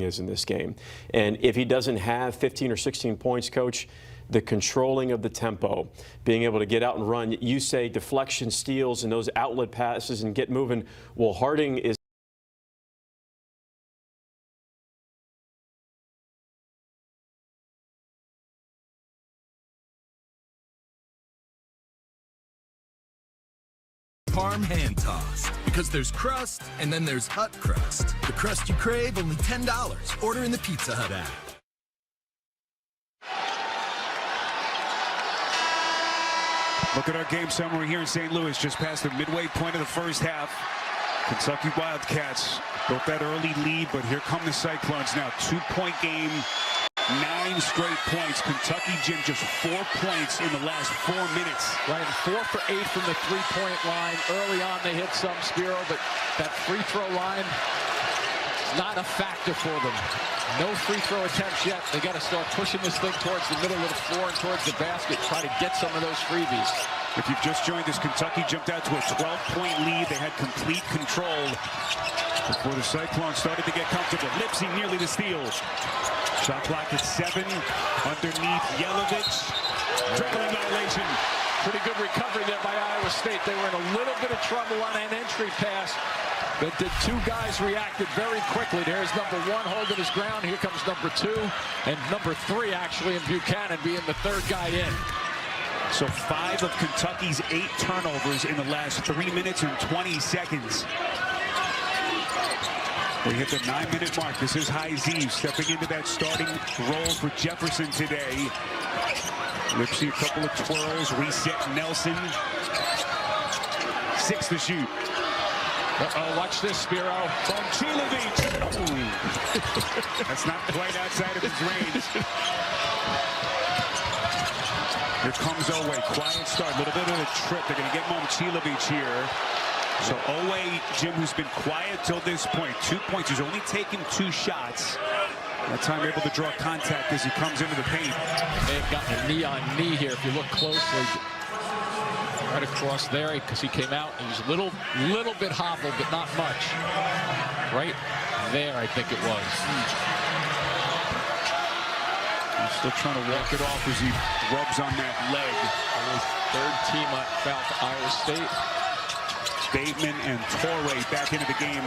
is in this game. And if he doesn't have 15 or 16 points, Coach, the controlling of the tempo, being able to get out and run, you say deflection, steals, and those outlet passes and get moving. Well, Harding is Parm hand tossed. Because there's crust, and then there's Hut crust. The crust you crave, only $10. Order in the Pizza Hut app. Look at our game summary here in St. Louis, just past the midway point of the first half. Kentucky Wildcats built that early lead, but here come the Cyclones now. 2-point game, 9 straight points. Kentucky, Jim, just 4 points in the last 4 minutes. Right, 4 for 8 from the three-point line. Early on, they hit some, Spiro, but that free throw line, not a factor for them. No free throw attempts yet. They got to start pushing this thing towards the middle of the floor and towards the basket, try to get some of those freebies. If you've just joined us, Kentucky jumped out to a 12-point lead. They had complete control before the Cyclones started to get comfortable. Lipsy nearly the steal. Shot clock at 7. Underneath Yelovich. Dribbling violation. Pretty good recovery there by Iowa State. They were in a little bit of trouble on an entry pass, but the two guys reacted very quickly. There's number 1 holding his ground. Here comes number 2, and number 3 actually in Buchanan being the third guy in. So 5 of Kentucky's 8 turnovers in the last 3 minutes and 20 seconds. We hit the 9-minute mark. This is Hyzee stepping into that starting role for Jefferson today. Lipsy, a couple of twirls, reset Nelson. 6 to shoot. Uh-oh, watch this, Spiro. Momcilovic. That's not quite outside of his range. Here comes Oweh. Quiet start. A little bit of a trip. They're going to get Momcilovic here. So Oweh, Jim, who's been quiet till this point. 2 points. He's only taken 2 shots. That time able to draw contact as he comes into the paint. They have gotten a knee on knee here if you look closely. Right across there because he came out and he was a little bit hobbled, but not much. Right there, I think it was. He's still trying to walk it off as he rubs on that leg. Third team foul for Iowa State. Bateman and Torrey back into the game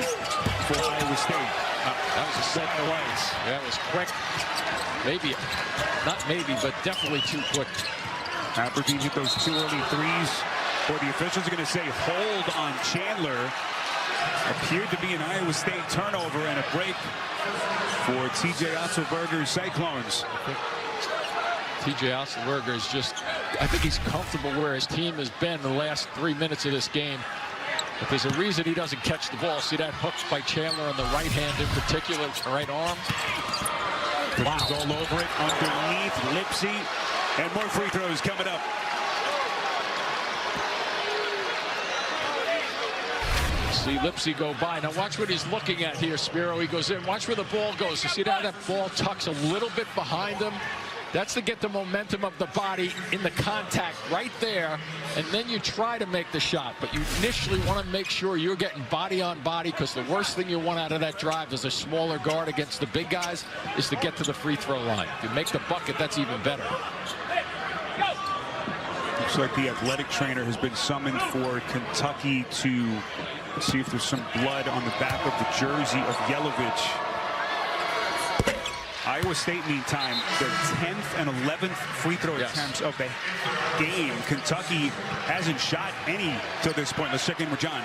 for Iowa State. That was a set play. That was quick. Maybe, not maybe, but definitely too quick. Aberdeen hit those 2 early threes. Or the officials are going to say hold on Chandler. Appeared to be an Iowa State turnover and a break for TJ Otzelberger's Cyclones. TJ Otzelberger is just, I think he's comfortable where his team has been in the last 3 minutes of this game. But there's a reason he doesn't catch the ball. See that hook by Chandler on the right hand in particular, the right arm. Wow. All over it, underneath Lipsy, and more free throws coming up. See Lipsy go by. Now watch what he's looking at here, Spiro. He goes in. Watch where the ball goes. You see that ball tucks a little bit behind him. That's to get the momentum of the body in the contact right there, and then you try to make the shot. But you initially want to make sure you're getting body on body, because the worst thing you want out of that drive as a smaller guard against the big guys is to get to the free throw line. If you make the bucket, that's even better. Looks like the athletic trainer has been summoned for Kentucky to see if there's some blood on the back of the jersey of Yelovich. Iowa State, meantime, their 10th and 11th free throw attempts of the game. Kentucky hasn't shot any till this point. Let's check in with John.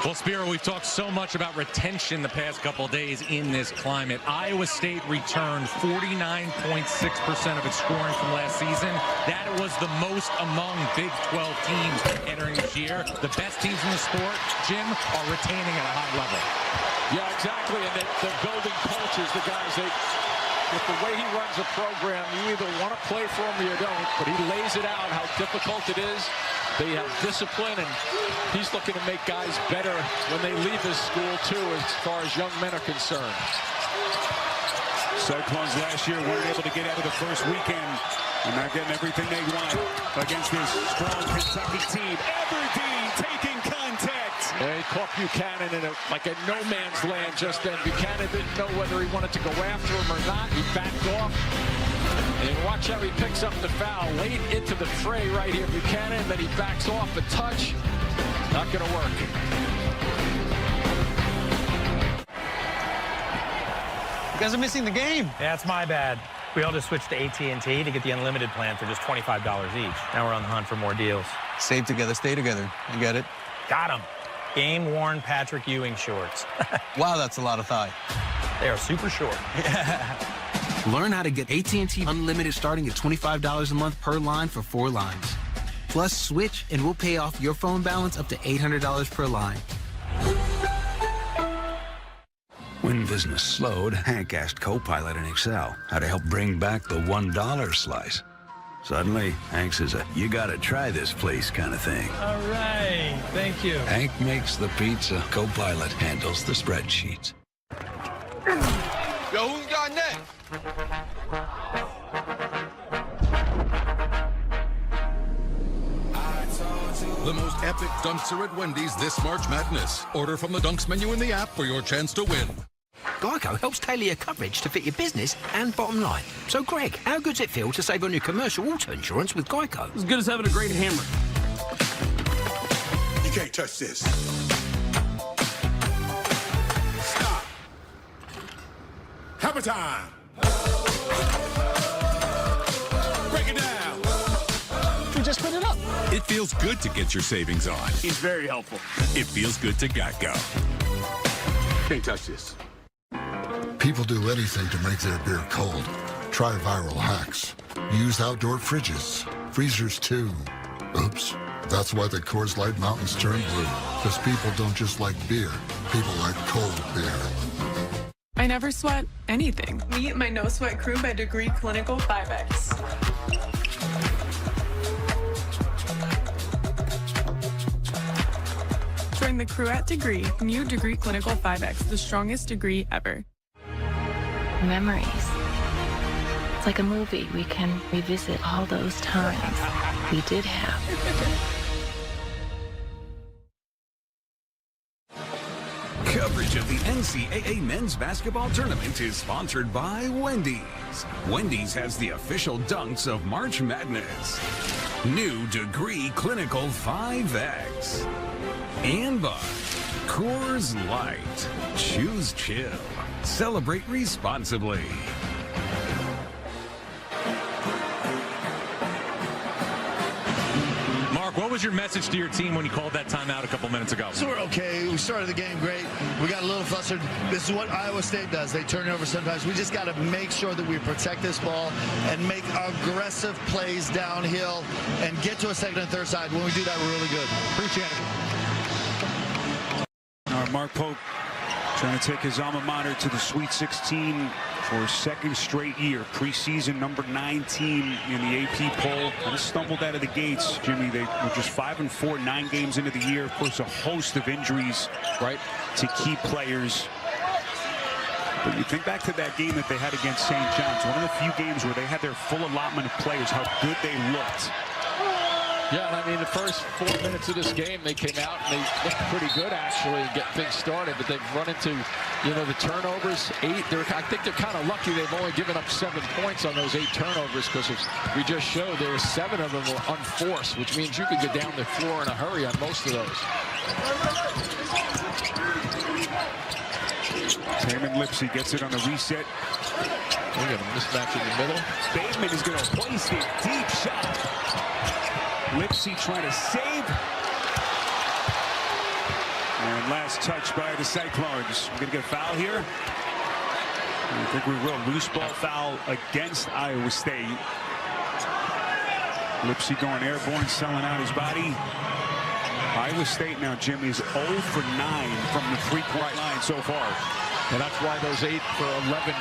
Well, Spiro, we've talked so much about retention the past couple of days in this climate. Iowa State returned 49.6% of its scoring from last season. That was the most among Big 12 teams entering this year. The best teams in the sport, Jim, are retaining at a high level. Yeah, exactly, and they're building cultures. The guys, with the way he runs a program, you either want to play for him or you don't, but he lays it out how difficult it is. They have discipline, and he's looking to make guys better when they leave his school, too, as far as young men are concerned. Cyclones last year weren't able to get out of the first weekend, and they're getting everything they want against this strong Kentucky team. Aberdeen taking contact. Yeah, he caught Buchanan in like a no man's land just then. Buchanan didn't know whether he wanted to go after him or not. He backed off. And watch how he picks up the foul late into the fray right here. Buchanan, then he backs off a touch. Not going to work. You guys are missing the game. Yeah, it's my bad. We all just switched to AT&T to get the unlimited plan for just $25 each. Now we're on the hunt for more deals. Save together, stay together. I get it. Got 'em. Game-worn Patrick Ewing shorts. Wow, that's a lot of thigh. They are super short. Learn how to get AT&T Unlimited starting at $25 a month per line for 4 lines. Plus, switch and we'll pay off your phone balance up to $800 per line. When business slowed, Hank asked Copilot in Excel how to help bring back the $1 slice. Suddenly, Hank says, you gotta try this place kind of thing. All right, thank you. Hank makes the pizza. Copilot handles the spreadsheets. Yo, who's got next? The most epic dunks are at Wendy's this March Madness. Order from the Dunks menu in the app for your chance to win. Geico helps tailor your coverage to fit your business and bottom line. So, Greg, how good does it feel to save on your commercial auto insurance with Geico? As good as having a great hammer. You can't touch this. Stop. Hammer time. Break it down. We just put it up. It feels good to get your savings on. He's very helpful. It feels good to Geico. Can't touch this. People do anything to make their beer cold. Try viral hacks. Use outdoor fridges. Freezers, too. Oops. That's why the Coors Light Mountains turn blue. Because people don't just like beer. People like cold beer. I never sweat anything. Meet my No Sweat crew by Degree Clinical 5X. Join the crew at Degree. New Degree Clinical 5X, the strongest degree ever. Memories. It's like a movie. We can revisit all those times we did have. Coverage of the NCAA men's basketball tournament is sponsored by Wendy's. Wendy's has the official dunks of March Madness. New Degree Clinical 5X. And by Coors Light. Choose chill. Celebrate responsibly. Mark, what was your message to your team when you called that timeout a couple minutes ago? So we're okay. We started the game great. We got a little flustered. This is what Iowa State does. They turn it over sometimes. We just got to make sure that we protect this ball and make aggressive plays downhill and get to a second and third side. When we do that, we're really good. Appreciate it. All right, Mark Pope trying to take his alma mater to the Sweet 16 for a second straight year. Preseason number 9 team in the AP poll. Kind of stumbled out of the gates, Jimmy. They were just 5-4, 9 games into the year. Of course, a host of injuries, right, to key players. But you think back to that game that they had against St. John's, one of the few games where they had their full allotment of players, how good they looked. Yeah, and I mean, the first 4 minutes of this game, they came out and they looked pretty good, actually, and get things started. But they've run into, you know, the turnovers, 8. I think they're kind of lucky they've only given up 7 points on those 8 turnovers, because as we just showed, there were 7 of them were unforced, which means you could get down the floor in a hurry on most of those. Taman Lipsy gets it on the reset. We got a mismatch in the middle. Bateman is going to place it. Deep shot. Lipsy trying to save. And last touch by the Cyclones. We're going to get a foul here. I think we will. Loose ball foul against Iowa State. Lipsy going airborne, selling out his body. Iowa State now, Jim, is 0 for 9 from the three-point line so far. And that's why those 8 for 11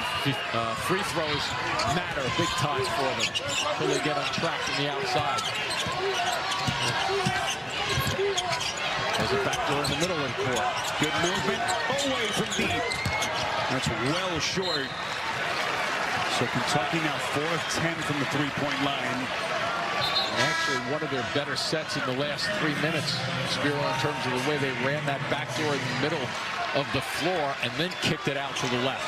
free throws matter big time for them until they get on track from the outside. There's a backdoor in the middle of the court. Good movement away from deep. That's well short. So Kentucky now 4 of 10 from the three-point line. Actually, one of their better sets in the last 3 minutes, Spiro, in terms of the way they ran that backdoor in the middle of the floor and then kicked it out to the left.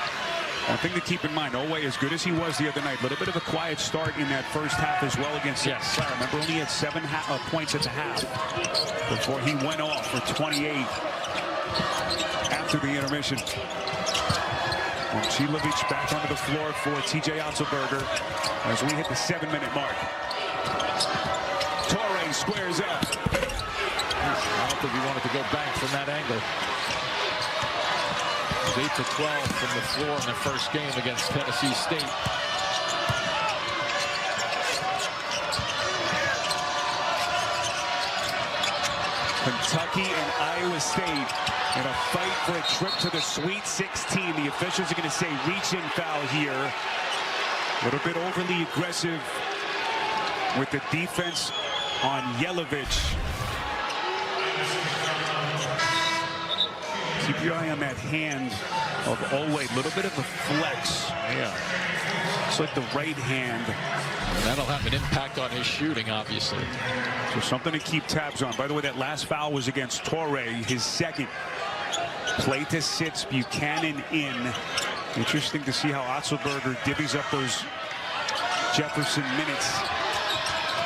One thing to keep in mind, Oweh, as good as he was the other night, a little bit of a quiet start in that first half as well against Santa Clara. Remember, only had 7 points at the half before he went off for 28 after the intermission. Momcilovic back onto the floor for TJ Otzelberger as we hit the 7-minute mark. Torrey squares up. I don't think he wanted to go back from that angle. It was 8 to 12 from the floor in the first game against Tennessee State. Kentucky and Iowa State in a fight for a trip to the Sweet 16. The officials are going to say reach-in foul here. A little bit overly aggressive with the defense on Yelovich. Keep your eye on that hand of Oweh. A little bit of a flex. Yeah. Looks like the right hand. And that'll have an impact on his shooting, obviously. So something to keep tabs on. By the way, that last foul was against Torrey, his second. Play to sits, Buchanan in. Interesting to see how Otzelberger divvies up those Jefferson minutes.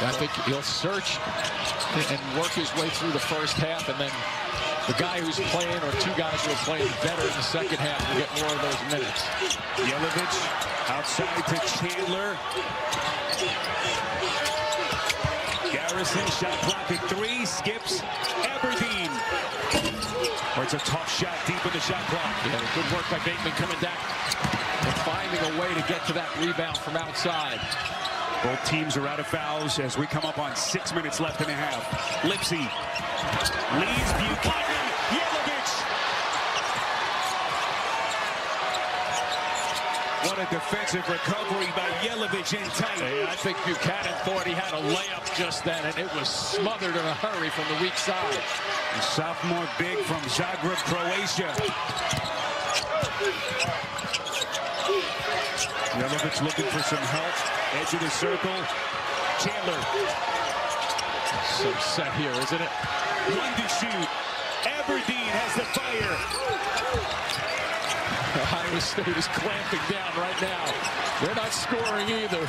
I think he'll search and work his way through the first half, and then the guy who's playing, or two guys who are playing better in the second half, will get more of those minutes. Yelovich outside to Chandler. Garrison shot clock at 3, skips Aberdeen. Or it's a tough shot deep in the shot clock. Yeah, good work by Bateman coming down and finding a way to get to that rebound from outside. Both teams are out of fouls as we come up on 6 minutes left and a half. Lipsy leads Buchanan. Yelovich. What a defensive recovery by Yelovich in tight. Yeah, I think Buchanan thought he had a layup just then, and it was smothered in a hurry from the weak side. The sophomore big from Zagreb, Croatia. Yelovich looking for some help. Edge of the circle. Chandler. So set here, isn't it? 1 to shoot. Aberdeen has the fire. Iowa State is clamping down right now. They're not scoring either.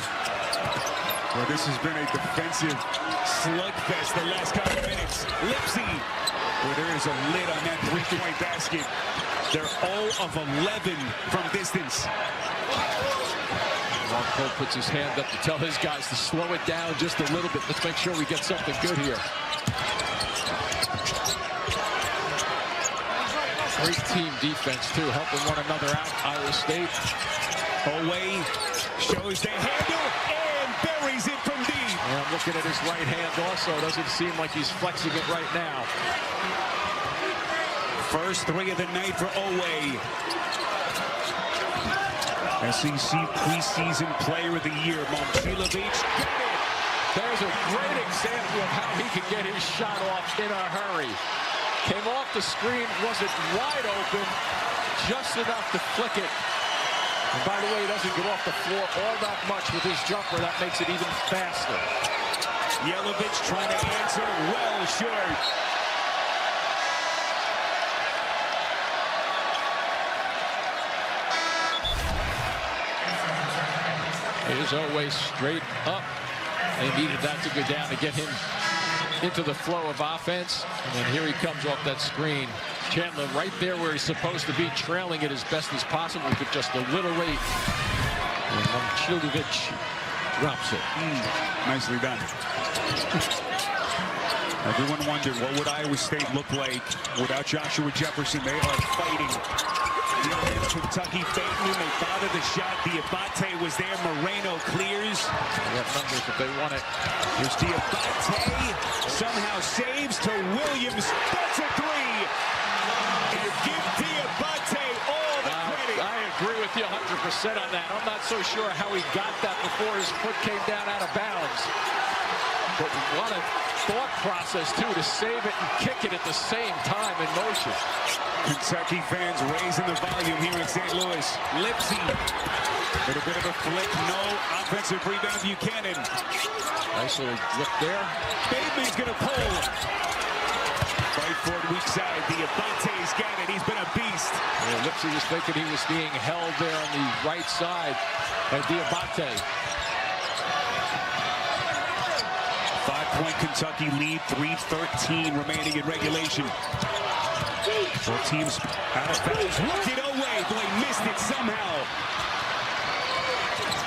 Well, this has been a defensive slugfest the last couple of minutes. Lipsy, where there is a lid on that three-point basket. They're 0 of 11 from distance. Mark Pope puts his hand up to tell his guys to slow it down just a little bit. Let's make sure we get something good here. Great team defense, too, helping one another out. Iowa State. Oweh shows the handle and buries it from deep. And I'm looking at his right hand also. Doesn't seem like he's flexing it right now. First 3 of the night for Oweh. SEC preseason player of the year, Momcilovic. There's a great example of how he can get his shot off in a hurry. Came off the screen, wasn't wide open, just enough to flick it. And by the way, he doesn't get off the floor all that much with his jumper. That makes it even faster. Yelovich trying to answer, well short. Here's Oweh straight up. They needed that to go down to get him into the flow of offense. And then here he comes off that screen. Chandler right there where he's supposed to be, trailing it as best as possible, but just a little late. And Momcilovic drops it. Nicely done. Everyone wondered what would Iowa State look like without Joshua Jefferson. They are fighting. Kentucky Bateman, they bothered the shot. Diabate was there. Moreno clears. They have numbers if they want it. Here's Diabate. Somehow saves to Williams. That's a 3. And give Diabate all the credit. I agree with you 100% on that. I'm not so sure how he got that before his foot came down out of bounds. But what a thought process, too, to save it and kick it at the same time in motion. Kentucky fans raising the volume here in St. Louis. Lipsy Little bit of a flick, no offensive rebound. Buchanan. Nice little look there. Bateman's going to pull. Right forward, weak side. Diabante's got it. He's been a beast. Yeah, Lipsy was thinking he was being held there on the right side by Diabate. 5-point Kentucky lead, 3:13 remaining in regulation. Both teams out of bounds. Look at Oweh. Boy, missed it somehow.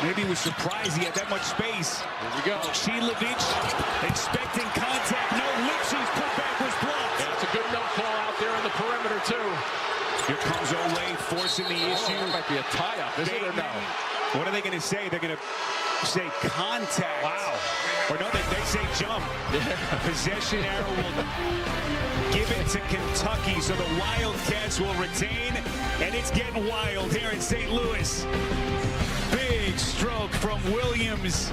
Maybe he was surprised he had that much space. Here we go. Chilovich expecting contact. No, Lipsy's putback was blocked. Yeah, it's a good no call out there on the perimeter, too. Here comes Oweh forcing the issue. It might be a tie-up, is it, or no? What are they going to say? They're going to say contact. Wow. Or no, they say jump. Yeah. Possession arrow will give it to Kentucky, so the Wildcats will retain, and it's getting wild here in St. Louis. Big stroke from Williams.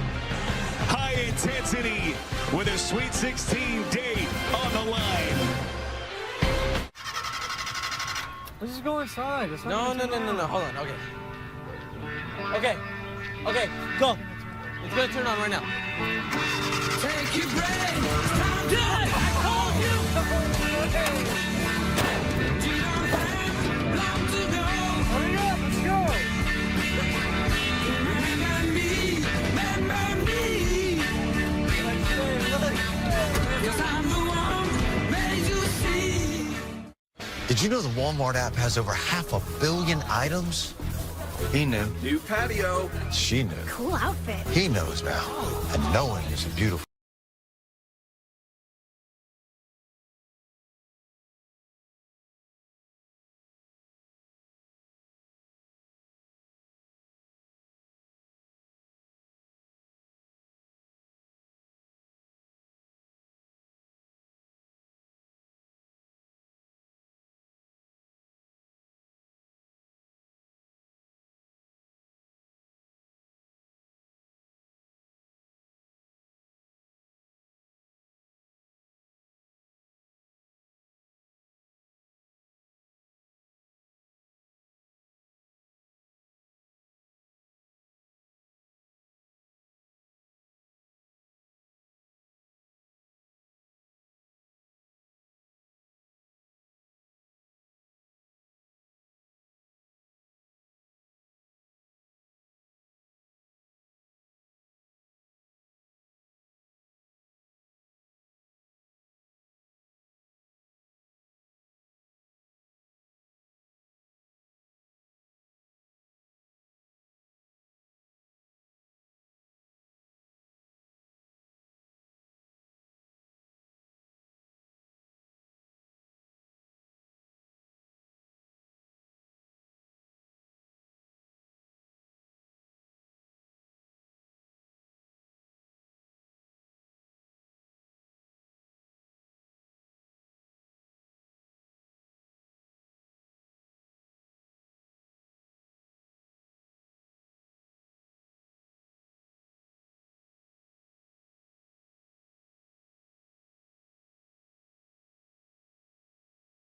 High intensity with a Sweet 16 date on the line. Let's just go inside. No. Hold on. Okay, go. It's gonna turn on right now. Take your break. Time to hold you. You don't have long to go. Hurry up, let's go. Remember me. 'Cause I'm the one made you see. Did you know the Walmart app has over 500 million items? He knew. New patio. She knew. Cool outfit. He knows now. And knowing is a beautiful.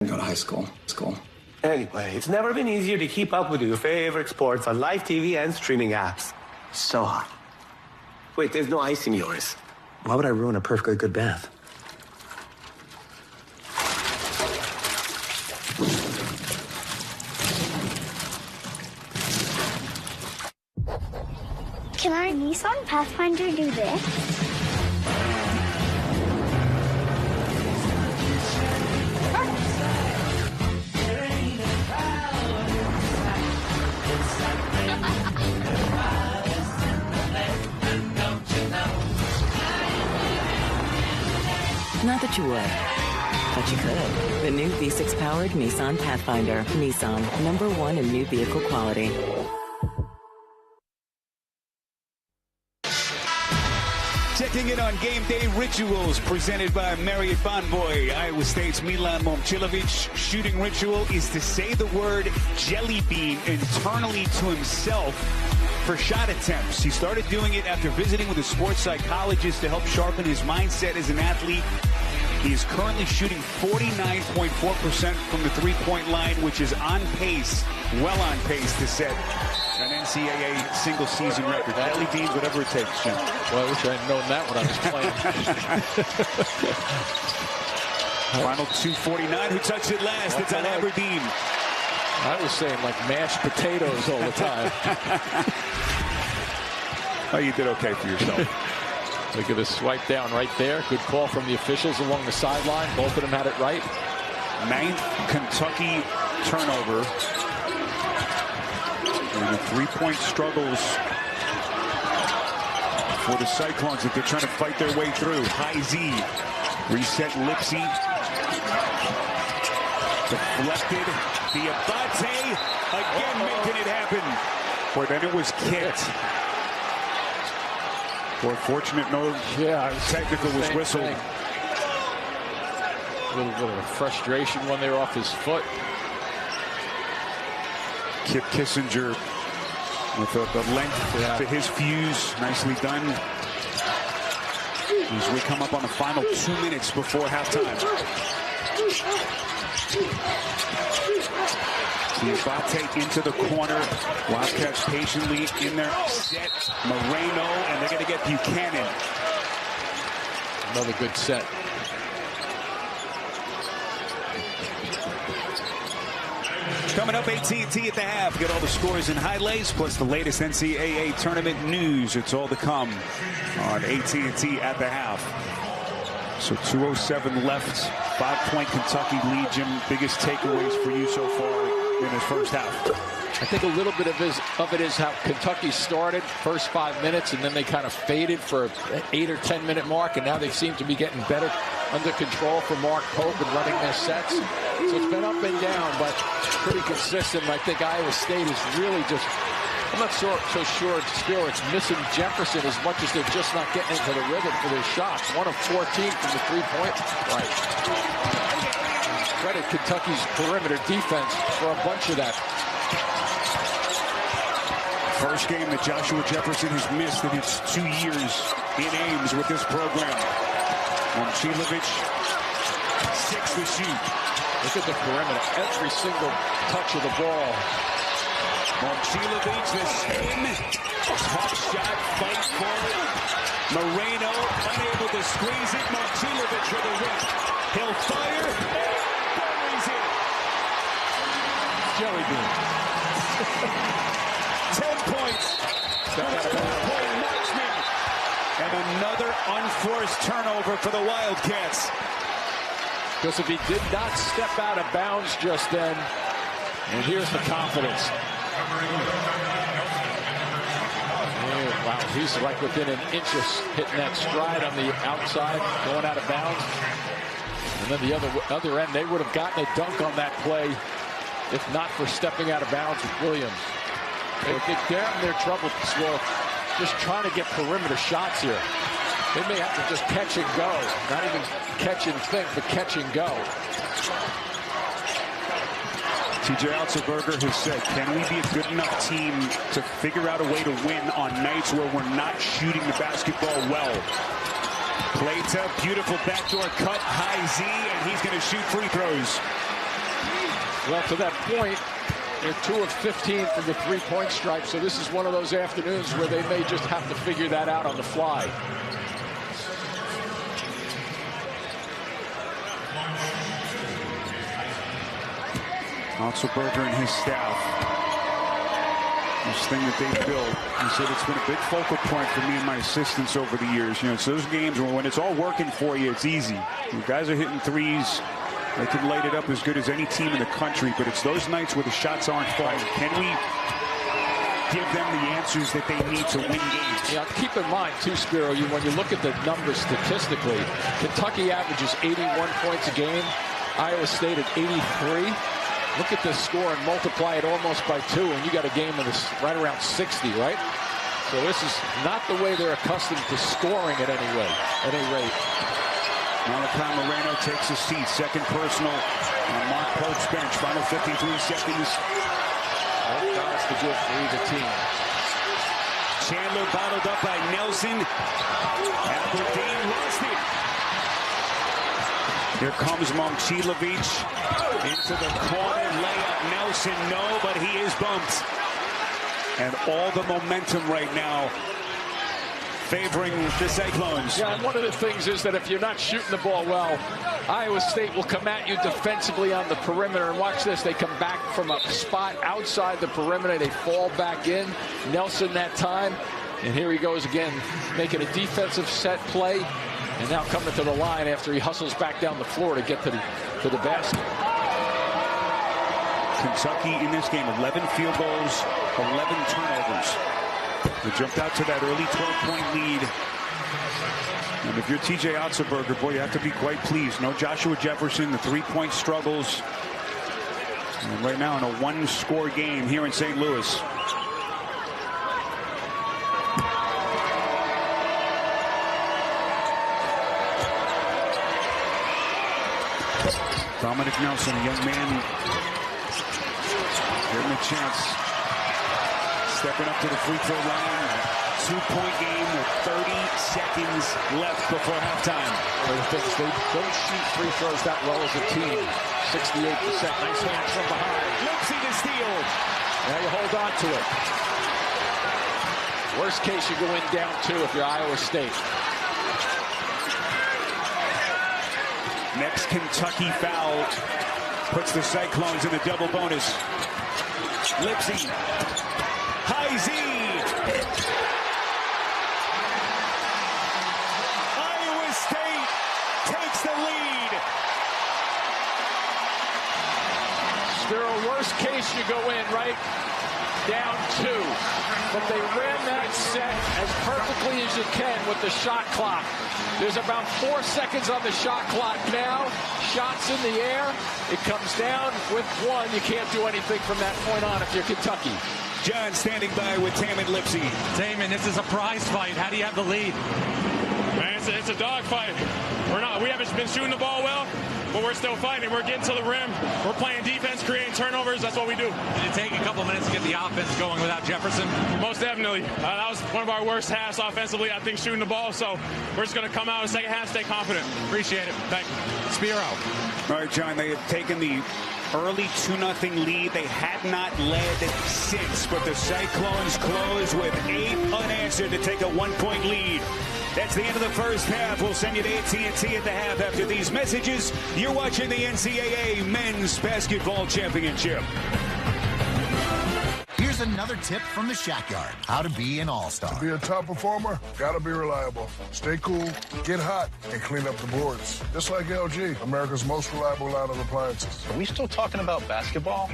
Go to high school. Anyway, it's never been easier to keep up with your favorite sports on live TV and streaming apps. So hot. Wait, there's no ice in yours. Why would I ruin a perfectly good bath? Can our Nissan Pathfinder do this? Not that you would, but you could. The new V6-powered Nissan Pathfinder. Nissan, #1 in new vehicle quality. Checking in on game day rituals presented by Marriott Bonvoy. Iowa State's Milan Momcilovic shooting ritual is to say the word jelly bean internally to himself for shot attempts. He started doing it after visiting with a sports psychologist to help sharpen his mindset as an athlete. He is currently shooting 49.4% from the three-point line, which is on pace, well on pace to set an NCAA single-season record. Jelly beans, whatever it takes, Jim. Well, I wish I had known that when I was playing. Final 2:49. Who touched it last? It's on Aberdeen. I was saying like mashed potatoes all the time. Oh, you did okay for yourself. Look at this swipe down right there. Good call from the officials along the sideline. Both of them had it right. 9th Kentucky turnover. And the three-point struggles for the Cyclones that they're trying to fight their way through. High Z. Reset Lipsy. Deflected. Diabate again making it happen. Boy, then it was kicked. Boy, fortunate no technical was whistled. A little bit of frustration when they were off his foot. Kip Kissinger with the length to his fuse. Nicely done. As we come up on the final 2 minutes before halftime. Diabate into the corner. Wildcats patiently in their set. Moreno, and they're going to get Buchanan. Another good set. Coming up, AT&T at the half. Get all the scores and highlights, plus the latest NCAA tournament news. It's all to come on AT&T at the half. So 2:07 left. 5-point Kentucky lead. Jim, biggest takeaways for you so far in this first half? I think a little bit of it is how Kentucky started first 5 minutes, and then they kind of faded for an 8 or 10 minute mark, and now they seem to be getting better under control for Mark Pope and running their sets. So it's been up and down, but pretty consistent. I think Iowa State is really just, I'm not so sure it's missing Jefferson as much as they're just not getting into the rhythm for their shots. 1 of 14 from the three-point. Right. Credit Kentucky's perimeter defense for a bunch of that. First game that Joshua Jefferson has missed in his 2 years in Ames with this program. Momcilovic, 6 to shoot. Look at the perimeter. Every single touch of the ball. Momcilovic, the spin. Tough shot, fight for it. Moreno unable to squeeze it. Momcilovic for the win. He'll fire. Buries it. Jelly bean. 10 points. Point Marchman. And another unforced turnover for the Wildcats. Because if he did not step out of bounds just then, and here's the confidence. Wow, he's like within an inch of hitting that stride on the outside, going out of bounds. And then the other end, they would have gotten a dunk on that play if not for stepping out of bounds with Williams. They're in their trouble, Swarth, just trying to get perimeter shots here. They may have to just catch and go. Not even catch and think, but catch and go. TJ Otzelberger has said, can we be a good enough team to figure out a way to win on nights where we're not shooting the basketball well? Plata, beautiful backdoor cut, high Z, and he's going to shoot free throws. Well, to that point, they're 2 of 15 from the three-point stripe, so this is one of those afternoons where they may just have to figure that out on the fly. Otzelberger and his staff, this thing that they built, he said it's been a big focal point for me and my assistants over the years. You know, it's those games where when it's all working for you, it's easy. You guys are hitting threes. They can light it up as good as any team in the country, but it's those nights where the shots aren't falling. Can we give them the answers that they need to win games? Yeah, keep in mind, too, Spiro, when you look at the numbers statistically, Kentucky averages 81 points a game, Iowa State at 83. Look at this score and multiply it almost by 2, and you got a game of this right around 60, right? So this is not the way they're accustomed to scoring at any rate. Malachi Moreno takes a seat, second personal on Mark Pope's bench. Final 53 seconds. All fouls to give for either team. Chandler bottled up by Nelson. Aberdeen lost it. Here comes Momcilovic into the corner. Layup. Nelson, no, but he is bumped. And all the momentum right now favoring the Cyclones. Yeah, and one of the things is that if you're not shooting the ball well, Iowa State will come at you defensively on the perimeter. And watch this, they come back from a spot outside the perimeter. They fall back in. Nelson that time. And here he goes again, making a defensive set play. And now coming to the line after he hustles back down the floor to get to the basket. Kentucky in this game, 11 field goals, 11 turnovers. They jumped out to that early 12-point lead. And if you're TJ Otzelberger, boy, you have to be quite pleased. No Joshua Jefferson, the three-point struggles. And right now in a one-score game here in St. Louis. Dominic Nelson, a young man, getting a chance. Stepping up to the free throw line. 2-point game with 30 seconds left before halftime. They don't shoot free throws that well as a team. 68%. Nice hands from behind. Lipsy to steal. Now you hold on to it. Worst case, you go in down 2 if you're Iowa State. Next Kentucky foul puts the Cyclones in the double bonus. Lipsy. High Z. Iowa State takes the lead. Spiro, worst case, you go in, right? Down 2. But they ran that set as perfectly as you can with the shot clock. There's about 4 seconds on the shot clock now. Shots in the air. It comes down with 1. You can't do anything from that point on if you're Kentucky. John standing by with Tamin Lipsy. Tamin, this is a prize fight. How do you have the lead? Man, it's a dog fight. We haven't been shooting the ball well, but we're still fighting. We're getting to the rim. We're playing defense, creating turnovers. That's what we do. Did it take a couple minutes to get the offense going without Jefferson? Most definitely. That was one of our worst halves offensively, I think, shooting the ball. So we're just going to come out in the second half, stay confident. Appreciate it. Thank you. Spiro. All right, John, they have taken the early 2-0 lead. They had not led since, but the Cyclones close with 8 unanswered to take a 1-point lead. That's the end of the first half. We'll send you to AT&T at the half after these messages. You're watching the NCAA Men's Basketball Championship. Here's another tip from the Shack Yard. How to be an all-star. To be a top performer, gotta be reliable. Stay cool, get hot, and clean up the boards. Just like LG, America's most reliable line of appliances. Are we still talking about basketball?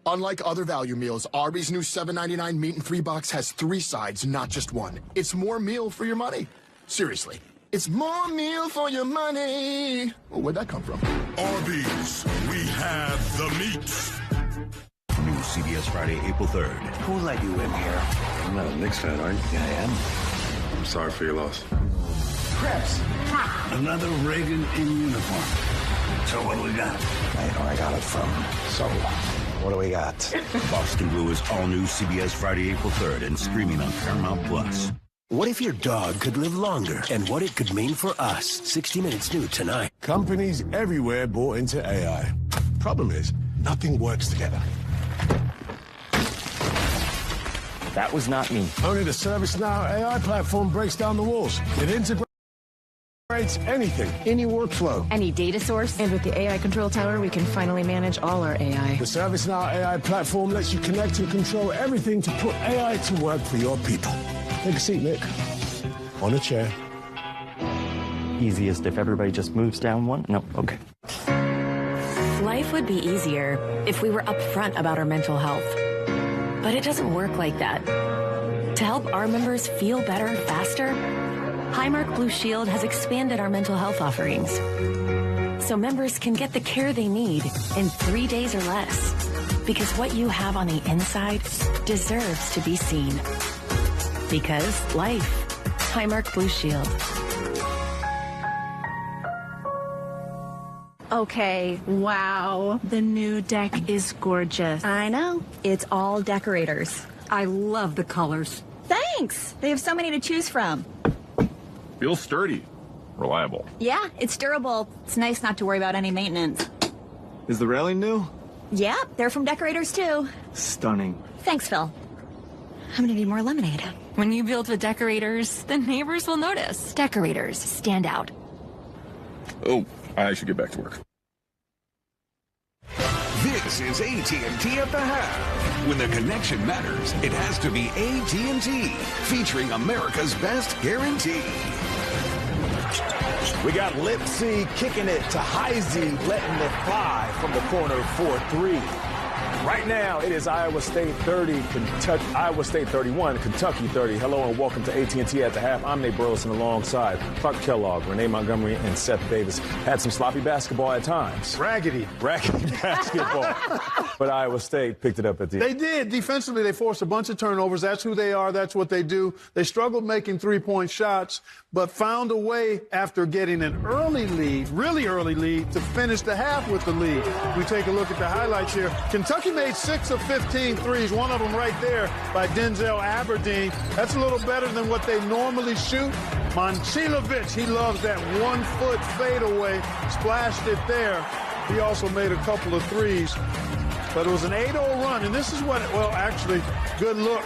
Unlike other value meals, Arby's new $7.99 meat and 3 box has 3 sides, not just one. It's more meal for your money. Seriously, it's more meal for your money. Well, where'd that come from? Arby's, we have the meat. New CBS Friday, April 3rd. Who let you in here? You're not a Knicks fan, are you? Yeah, I am. I'm sorry for your loss. Krebs. Another Reagan in uniform. So what do we got? I know I got it from Soul. What do we got? Boston Blue is all new CBS Friday, April 3rd and streaming on Paramount Plus. What if your dog could live longer? And what it could mean for us? 60 Minutes new tonight. Companies everywhere bought into AI. Problem is, nothing works together. That was not me. Only the ServiceNow AI platform breaks down the walls. It integrates anything, any workflow, any data source. And with the AI Control Tower, we can finally manage all our AI. The ServiceNow AI platform lets you connect and control everything to put AI to work for your people. Take a seat, Nick. On a chair. Easiest if everybody just moves down one? No, okay. Life would be easier if we were upfront about our mental health. But it doesn't work like that. To help our members feel better faster, Highmark Blue Shield has expanded our mental health offerings, so members can get the care they need in 3 days or less. Because what you have on the inside deserves to be seen. Because life. Highmark Blue Shield. Okay, wow. The new deck is gorgeous. I know. It's all decorators. I love the colors. Thanks. They have so many to choose from. Feels sturdy. Reliable. Yeah, it's durable. It's nice not to worry about any maintenance. Is the railing new? Yeah, they're from Decorators too. Stunning. Thanks, Phil. I'm gonna need more lemonade. When you build with Decorators, the neighbors will notice. Decorators, stand out. Oh, I should get back to work. This is AT&T at the half. When the connection matters, it has to be AT&T, featuring America's best guarantee. We got Lipsy kicking it to Heisey, letting it fly from the corner for 3. Right now, it is Iowa State 30, Iowa State 31, Kentucky 30. Hello and welcome to AT&T at the half. I'm Nate Burleson alongside Clark Kellogg, Renee Montgomery, and Seth Davis. Had some sloppy basketball at times. Raggedy basketball. But Iowa State picked it up at the end. They did. Defensively, they forced a bunch of turnovers. That's who they are. That's what they do. They struggled making three-point shots, but found a way after getting an early lead, really early lead, to finish the half with the lead. We take a look at the highlights here. Kentucky made 6 of 15 threes, one of them right there by Denzel Aberdeen. That's a little better than what they normally shoot. Momcilovic, he loves that 1-foot fadeaway, splashed it there. He also made a couple of threes, but it was an 8-0 run, and this is what, well, actually, good look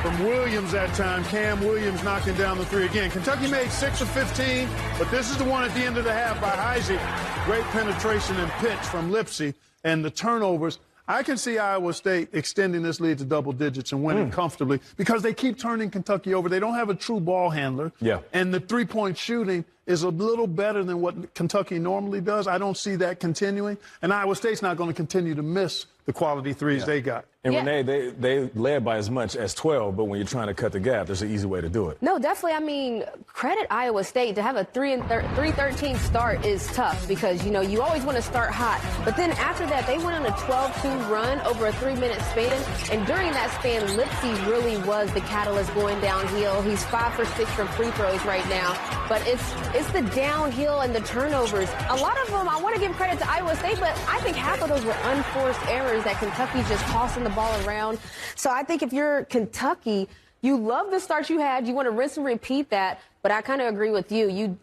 from Williams that time. Cam Williams knocking down the three again. Kentucky made 6 of 15, but this is the one at the end of the half by Heisey. Great penetration and pitch from Lipsy, and the turnovers. I can see Iowa State extending this lead to double digits and winning comfortably because they keep turning Kentucky over. They don't have a true ball handler. Yeah. And the three-point shooting is a little better than what Kentucky normally does. I don't see that continuing. And Iowa State's not going to continue to miss the quality threes they got. And Renee, they led by as much as 12, but when you're trying to cut the gap, there's an easy way to do it. No, definitely. I mean, credit Iowa State to have a 3-13 start is tough because, you know, you always want to start hot. But then after that, they went on a 12-2 run over a 3-minute span. And during that span, Lipsy really was the catalyst going downhill. He's 5 for 6 from free throws right now. But it's the downhill and the turnovers. A lot of them, I want to give credit to Iowa State, but I think half of those were unforced errors that Kentucky just tossing the ball around. So I think if you're Kentucky, you love the start you had. You want to rinse and repeat that. But I kind of agree with you.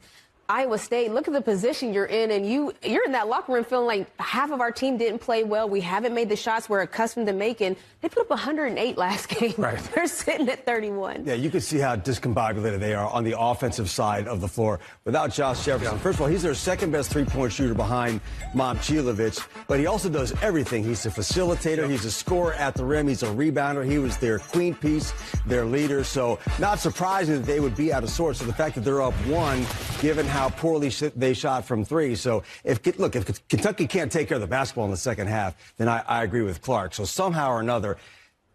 Iowa State, look at the position you're in, and you're in that locker room feeling like half of our team didn't play well. We haven't made the shots we're accustomed to making. They put up 108 last game. Right. They're sitting at 31. Yeah, you can see how discombobulated they are on the offensive side of the floor without Josh Jefferson. First of all, he's their second-best three-point shooter behind Momcilovic, but he also does everything. He's a facilitator. He's a scorer at the rim. He's a rebounder. He was their queen piece, their leader. So not surprising that they would be out of sorts. So the fact that they're up 1, given how poorly they shot from 3. So if Kentucky can't take care of the basketball in the second half, then I agree with Clark. So somehow or another,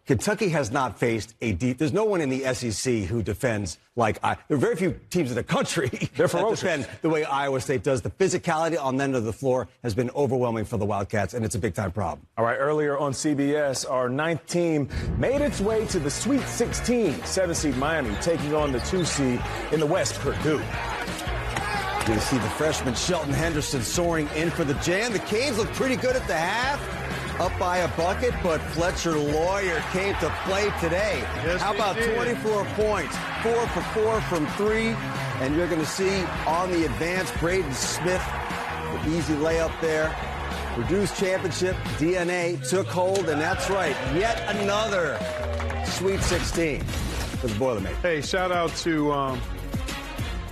Kentucky has not faced there's no one in the SEC who defends there are very few teams in the country that defend the way Iowa State does. The physicality on the end of the floor has been overwhelming for the Wildcats, and it's a big-time problem. All right, earlier on CBS, our 9th team made its way to the Sweet 16. 7-seed Miami taking on the 2-seed in the West, Purdue. You're going to see the freshman Shelton Henderson soaring in for the jam. The Canes look pretty good at the half, up by a bucket, but Fletcher Lawyer came to play today. Yes, how about 24 points, 4 for 4 from 3, and you're going to see on the advance Braden Smith, the easy layup there. Purdue's championship DNA took hold, and that's right, yet another Sweet 16 for the Boilermakers. Hey, shout out to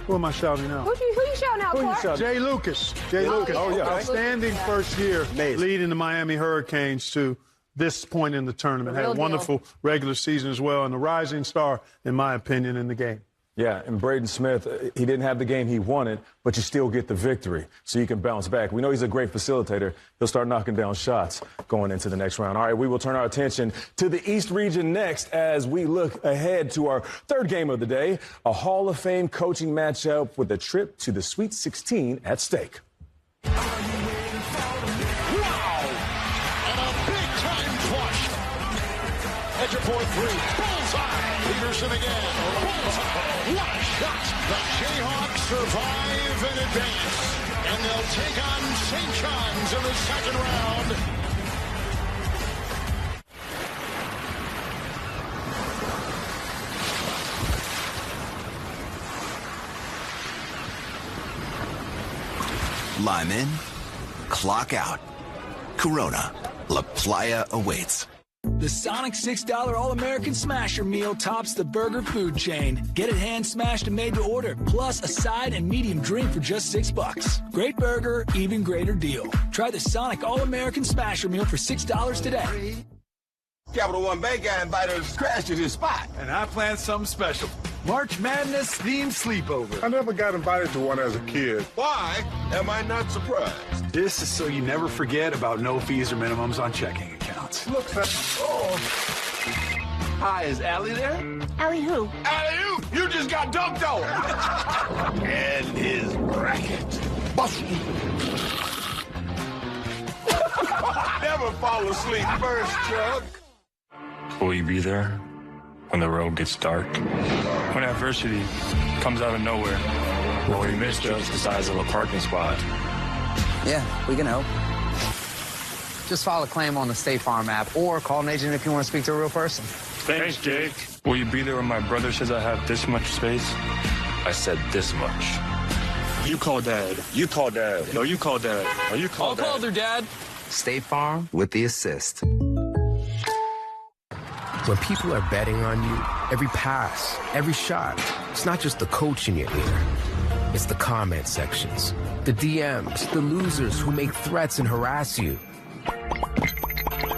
who am I shouting out? Who you shouting out, Clark? Jay Lucas. Jay Lucas. Oh, yeah. Outstanding first year leading the Miami Hurricanes to this point in the tournament. Had a wonderful regular season as well, and a rising star, in my opinion, in the game. Yeah, and Braden Smith, he didn't have the game he wanted, but you still get the victory, so you can bounce back. We know he's a great facilitator. He'll start knocking down shots going into the next round. All right, we will turn our attention to the East region next as we look ahead to our third game of the day, a Hall of Fame coaching matchup with a trip to the Sweet 16 at stake. Wow! And a big-time flush. Edge for 3. Bullseye! Peterson again. Bullseye! What a shot! The Jayhawks survive and advance. And they'll take on St. John's in the second round. Lime in, clock out. Corona, La Playa awaits. The Sonic $6 All-American Smasher Meal tops the burger food chain. Get it hand-smashed and made to order, plus a side and medium drink for just $6. Great burger, even greater deal. Try the Sonic All-American Smasher Meal for $6 today. Capital One Bank guy invited us to crash at his spot. And I planned something special. March Madness themed sleepover. I never got invited to one as a kid. Why am I not surprised? This is so you never forget about no fees or minimums on checking accounts. Look, oh. Hi, is Allie there? Allie who? Allie, you just got dunked on. And his bracket. Never fall asleep first, Chuck. Will you be there when the road gets dark? When adversity comes out of nowhere? Will you misjudge the size of a parking spot? Yeah, we can help. Just file a claim on the State Farm app or call an agent if you want to speak to a real person. Thanks, Jake. Will you be there when my brother says I have this much space? I said this much. You call Dad. You call Dad. No, you call Dad. No, you call Dad. I'll call their dad. State Farm with the assist. When people are betting on you, every pass, every shot, it's not just the coach in your ear. It's the comment sections, the DMs, the losers who make threats and harass you.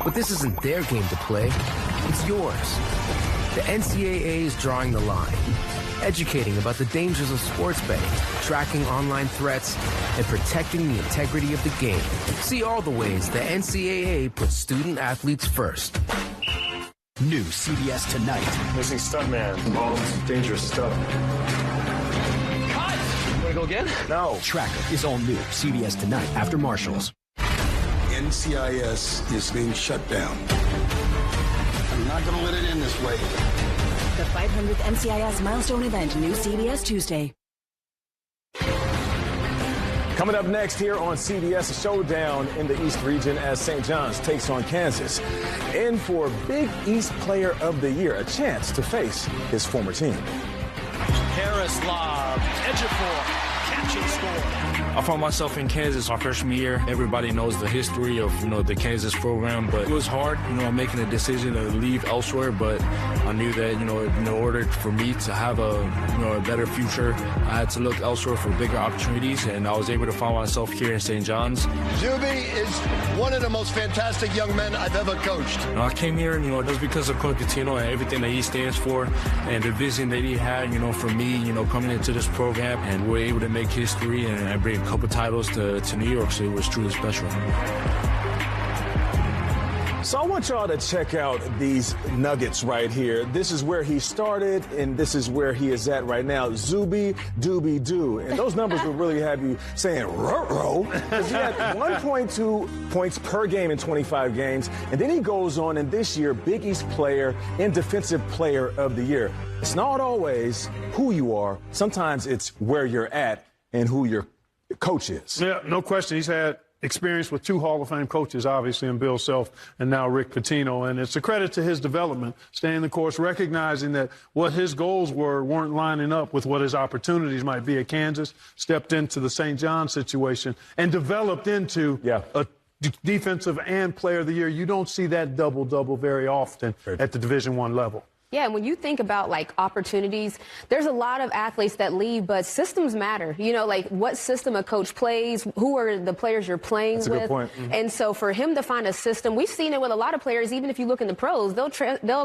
But this isn't their game to play. It's yours. The NCAA is drawing the line, educating about the dangers of sports betting, tracking online threats, and protecting the integrity of the game. See all the ways the NCAA puts student athletes first. New CBS Tonight. Missing stuntman involves dangerous stuff. Cut! Want to go again? No. Tracker is all new. CBS Tonight after Marshals. NCIS is being shut down. I'm not going to let it end this way. The 500th NCIS milestone event, new CBS Tuesday. Coming up next here on CBS, a showdown in the East region as St. John's takes on Kansas. And for Big East Player of the Year, a chance to face his former team. Harris lob, Ejiofor, catch and score. I found myself in Kansas my freshman year. Everybody knows the history of, the Kansas program, but it was hard, making a decision to leave elsewhere, but I knew that, in order for me to have a better future, I had to look elsewhere for bigger opportunities, and I was able to find myself here in St. John's. Zuby is one of the most fantastic young men I've ever coached. I came here, just because of Coach Pitino and everything that he stands for and the vision that he had, for me, coming into this program, and we're able to make history and bring a couple titles to New York, so it was truly special. So I want y'all to check out these nuggets right here. This is where he started, and this is where he is at right now. Zuby Dooby Doo. And those numbers will really have you saying, ruh-roh. Because he had 1.2 points per game in 25 games. And then he goes on, and this year, Big East Player and Defensive Player of the Year. It's not always who you are. Sometimes it's where you're at and who your coach is. Yeah, no question. He's had experience with two Hall of Fame coaches, obviously, in Bill Self and now Rick Pitino. And it's a credit to his development, staying the course, recognizing that what his goals weren't lining up with what his opportunities might be at Kansas, stepped into the St. John situation, and developed into a defensive and player of the year. You don't see that double-double very often at the Division I level. Yeah, and when you think about, opportunities, there's a lot of athletes that leave, but systems matter. What system a coach plays, who are the players you're playing with. That's a good point. Mm-hmm. And so for him to find a system, we've seen it with a lot of players, even if you look in the pros, they'll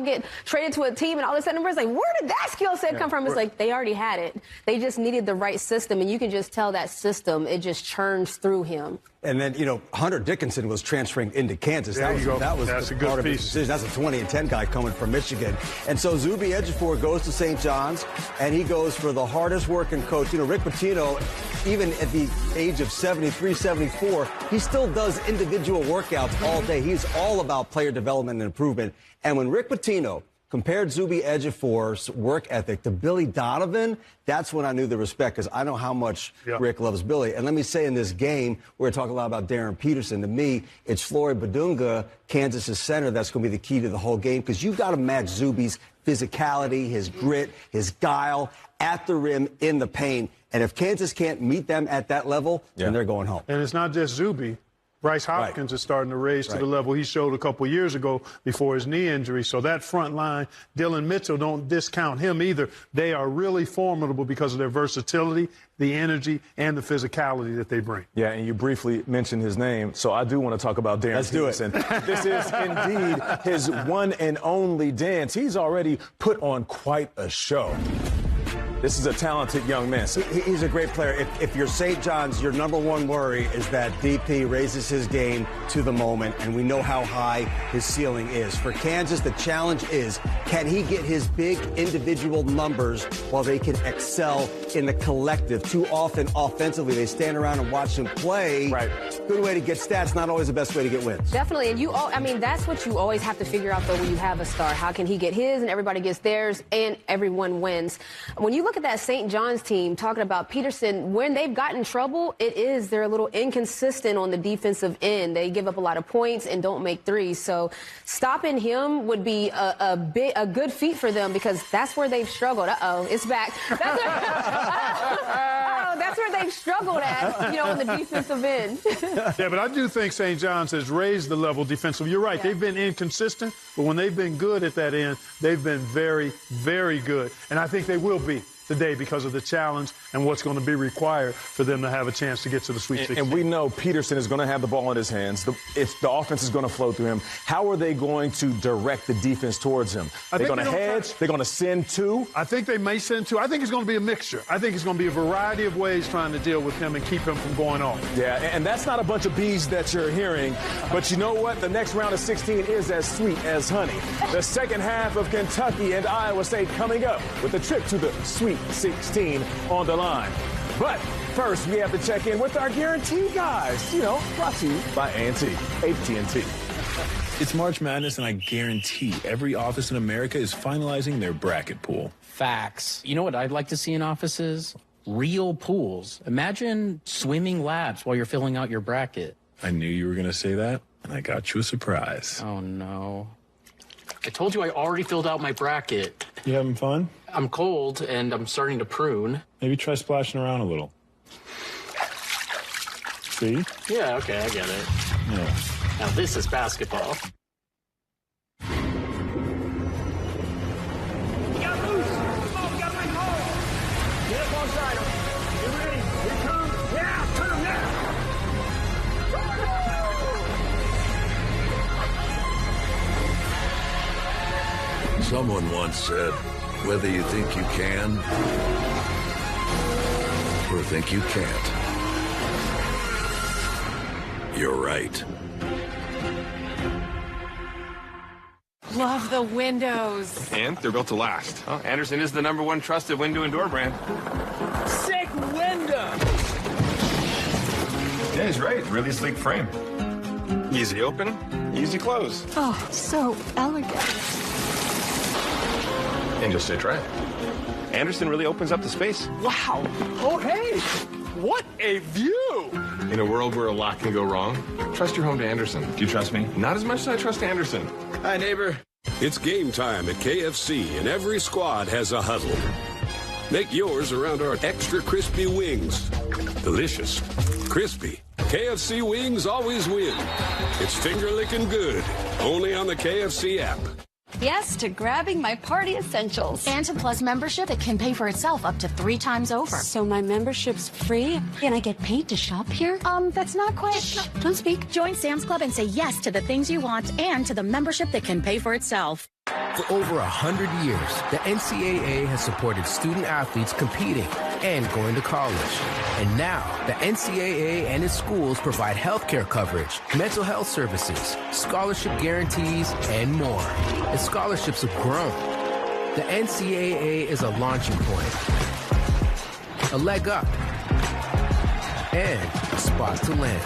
get traded to a team, and all of a sudden everybody's like, where did that skill set come from? It's like they already had it. They just needed the right system, and you can just tell that system, it just churns through him. And then, Hunter Dickinson was transferring into Kansas. That's a good piece. That's a 20-10 guy coming from Michigan. And so Zuby Ejiofor goes to St. John's, and he goes for the hardest working coach. Rick Pitino, even at the age of 73, 74, he still does individual workouts all day. He's all about player development and improvement. And when Rick Pitino compared Zuby Ejiofor's work ethic to Billy Donovan, that's when I knew the respect, because I know how much Rick loves Billy. And let me say, in this game, we're talking a lot about Darren Peterson. To me, it's Flory Badunga, Kansas' center, that's going to be the key to the whole game, because you've got to match Zuby's physicality, his grit, his guile at the rim in the paint. And if Kansas can't meet them at that level, then they're going home. And it's not just Zuby. Bryce Hopkins is starting to raise to the level he showed a couple years ago before his knee injury. So that front line, Dylan Mitchell, don't discount him either. They are really formidable because of their versatility, the energy, and the physicality that they bring. Yeah, and you briefly mentioned his name, so I do want to talk about Darren Peterson. This is indeed his one and only dance. He's already put on quite a show. This is a talented young man. He's a great player. If you're St. John's, your number one worry is that DP raises his game to the moment, and we know how high his ceiling is. For Kansas, the challenge is, can he get his big individual numbers while they can excel in the collective? Too often, offensively, they stand around and watch him play. Right. Good way to get stats, not always the best way to get wins. Definitely, and that's what you always have to figure out, though, when you have a star. How can he get his and everybody gets theirs and everyone wins? When you look at that St. John's team, talking about Peterson, when they've gotten trouble, they're a little inconsistent on the defensive end. They give up a lot of points and don't make threes. So stopping him would be a good feat for them because that's where they've struggled. Uh-oh, it's back. That's where they've struggled at, on the defensive end. Yeah, but I do think St. John's has raised the level defensively. You're right. Yeah. They've been inconsistent, but when they've been good at that end, they've been very, very good. And I think they will be today because of the challenge and what's going to be required for them to have a chance to get to the Sweet 16. And we know Peterson is going to have the ball in his hands. The offense is going to flow through him. How are they going to direct the defense towards him? They're going to hedge? They're going to send two? I think they may send two. I think it's going to be a mixture. I think it's going to be a variety of ways trying to deal with him and keep him from going off. Yeah, and that's not a bunch of bees that you're hearing. But you know what? The next round of 16 is as sweet as honey. The second half of Kentucky and Iowa State coming up with a trip to the Sweet 16 on the line. But first, we have to check in with our guarantee guys. Brought to you by A&T, AT&T. It's March Madness, and I guarantee every office in America is finalizing their bracket pool. Facts. You know what I'd like to see in offices? Real pools. Imagine swimming laps while you're filling out your bracket. I knew you were going to say that, and I got you a surprise. Oh, no. I told you I already filled out my bracket. You having fun? I'm cold, and I'm starting to prune. Maybe try splashing around a little. See? Yeah, okay, I get it. Yeah. Now this is basketball. Someone once said, whether you think you can or think you can't, you're right. Love the windows. And they're built to last. Well, Andersen is the #1 trusted window and door brand. Sick window! Yeah, he's right. Really sleek frame. Easy open, easy close. Oh, so elegant. And just sit right. Andersen really opens up the space. Wow. Oh, hey. What a view. In a world where a lot can go wrong, trust your home to Andersen. Do you trust me? Not as much as I trust Andersen. Hi, neighbor. It's game time at KFC, and every squad has a huddle. Make yours around our extra crispy wings. Delicious. Crispy. KFC wings always win. It's finger-licking good. Only on the KFC app. Yes to grabbing my party essentials. And to Plus membership, it can pay for itself up to 3 times over. So my membership's free and I get paid to shop here? That's not quite... Shh, don't speak. Join Sam's Club and say yes to the things you want and to the membership that can pay for itself. For over 100 years, the NCAA has supported student athletes competing and going to college. And now, the NCAA and its schools provide healthcare coverage, mental health services, scholarship guarantees, and more. And scholarships have grown. The NCAA is a launching point, a leg up, and a spot to land.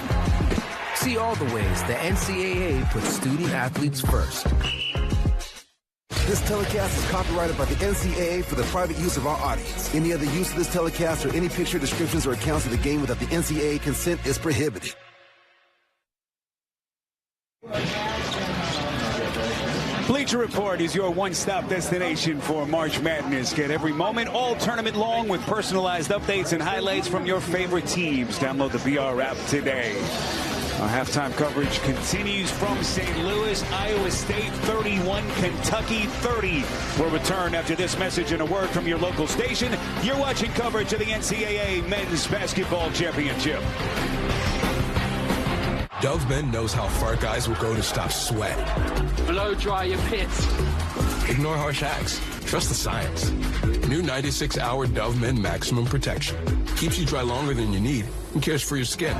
See all the ways the NCAA puts student athletes first. This telecast is copyrighted by the NCAA for the private use of our audience. Any other use of this telecast or any picture, descriptions, or accounts of the game without the NCAA consent is prohibited. Bleacher Report is your one-stop destination for March Madness. Get every moment all tournament long with personalized updates and highlights from your favorite teams. Download the BR app today. Our halftime coverage continues from St. Louis. Iowa State 31, Kentucky 30. We'll return after this message and a word from your local station. You're watching coverage of the NCAA Men's Basketball Championship. Dove Men knows how far guys will go to stop sweat. Blow dry your pits. Ignore harsh acts. Trust the science. New 96-hour Dove Men Maximum Protection. Keeps you dry longer than you need and cares for your skin.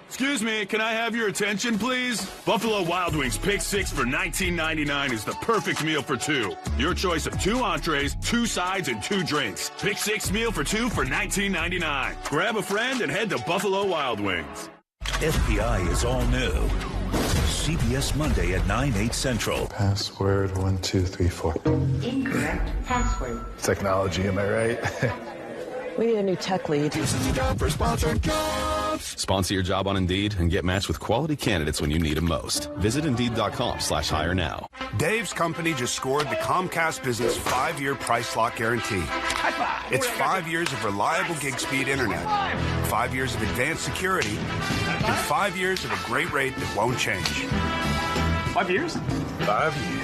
Excuse me, can I have your attention, please? Buffalo Wild Wings Pick 6 for $19.99 is the perfect meal for two. Your choice of 2 entrees, 2 sides, and 2 drinks. Pick 6 meal for 2 for $19.99. Grab a friend and head to Buffalo Wild Wings. FBI is all new. CBS Monday at 9/8 Central. Password 1234. Incorrect password. Technology, am I right? We need a new tech lead. For sponsored jobs. Sponsor your job on Indeed and get matched with quality candidates when you need them most. Visit Indeed.com/hire now. Dave's company just scored the Comcast Business 5-year price lock guarantee. It's 5 years of reliable gig speed internet, 5 years of advanced security, and 5 years of a great rate that won't change. 5 years? 5 years.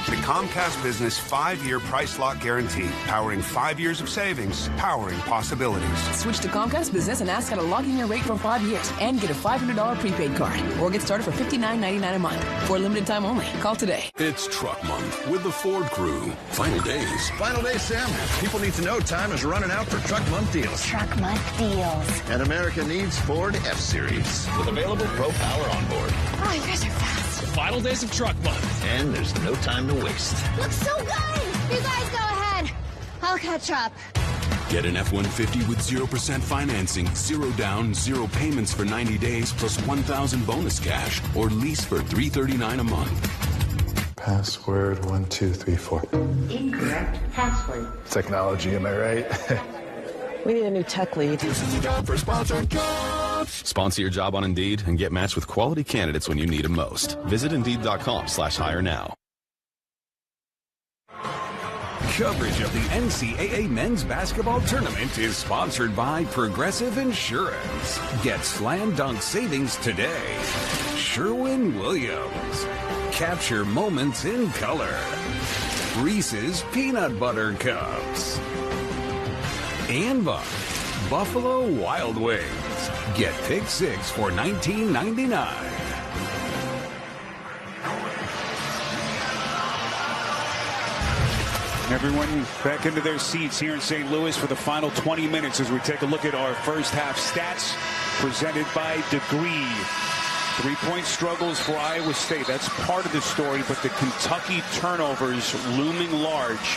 The Comcast Business 5-year price lock guarantee, powering 5 years of savings, powering possibilities. Switch to Comcast Business and ask how to lock in your rate for 5 years and get a $500 prepaid card. Or get started for $59.99 a month. For a limited time only. Call today. It's Truck Month with the Ford Crew. Final days. Final day, Sam. People need to know time is running out for Truck Month deals. Truck Month deals. And America needs Ford F-Series. With available Pro Power on board. Oh, you guys are fast. Final days of Truck Month. And there's no time to waste. Looks so good. You guys go ahead. I'll catch up. Get an F-150 with 0% financing, 0 down, 0 payments for 90 days, plus $1,000 bonus cash, or lease for $339 a month. Password 1234. Incorrect password. Technology, am I right? We need a new tech lead. For sponsored jobs. Sponsor your job on Indeed and get matched with quality candidates when you need them most. Visit Indeed.com/hire now. Coverage of the NCAA Men's Basketball Tournament is sponsored by Progressive Insurance. Get slam dunk savings today. Sherwin-Williams. Capture moments in color. Reese's Peanut Butter Cups. And by Buffalo Wild Wings. Get Pick 6 for $19.99. Everyone back into their seats here in St. Louis for the final 20 minutes as we take a look at our first half stats presented by Degree. 3-point struggles for Iowa State. That's part of the story, but the Kentucky turnovers looming large.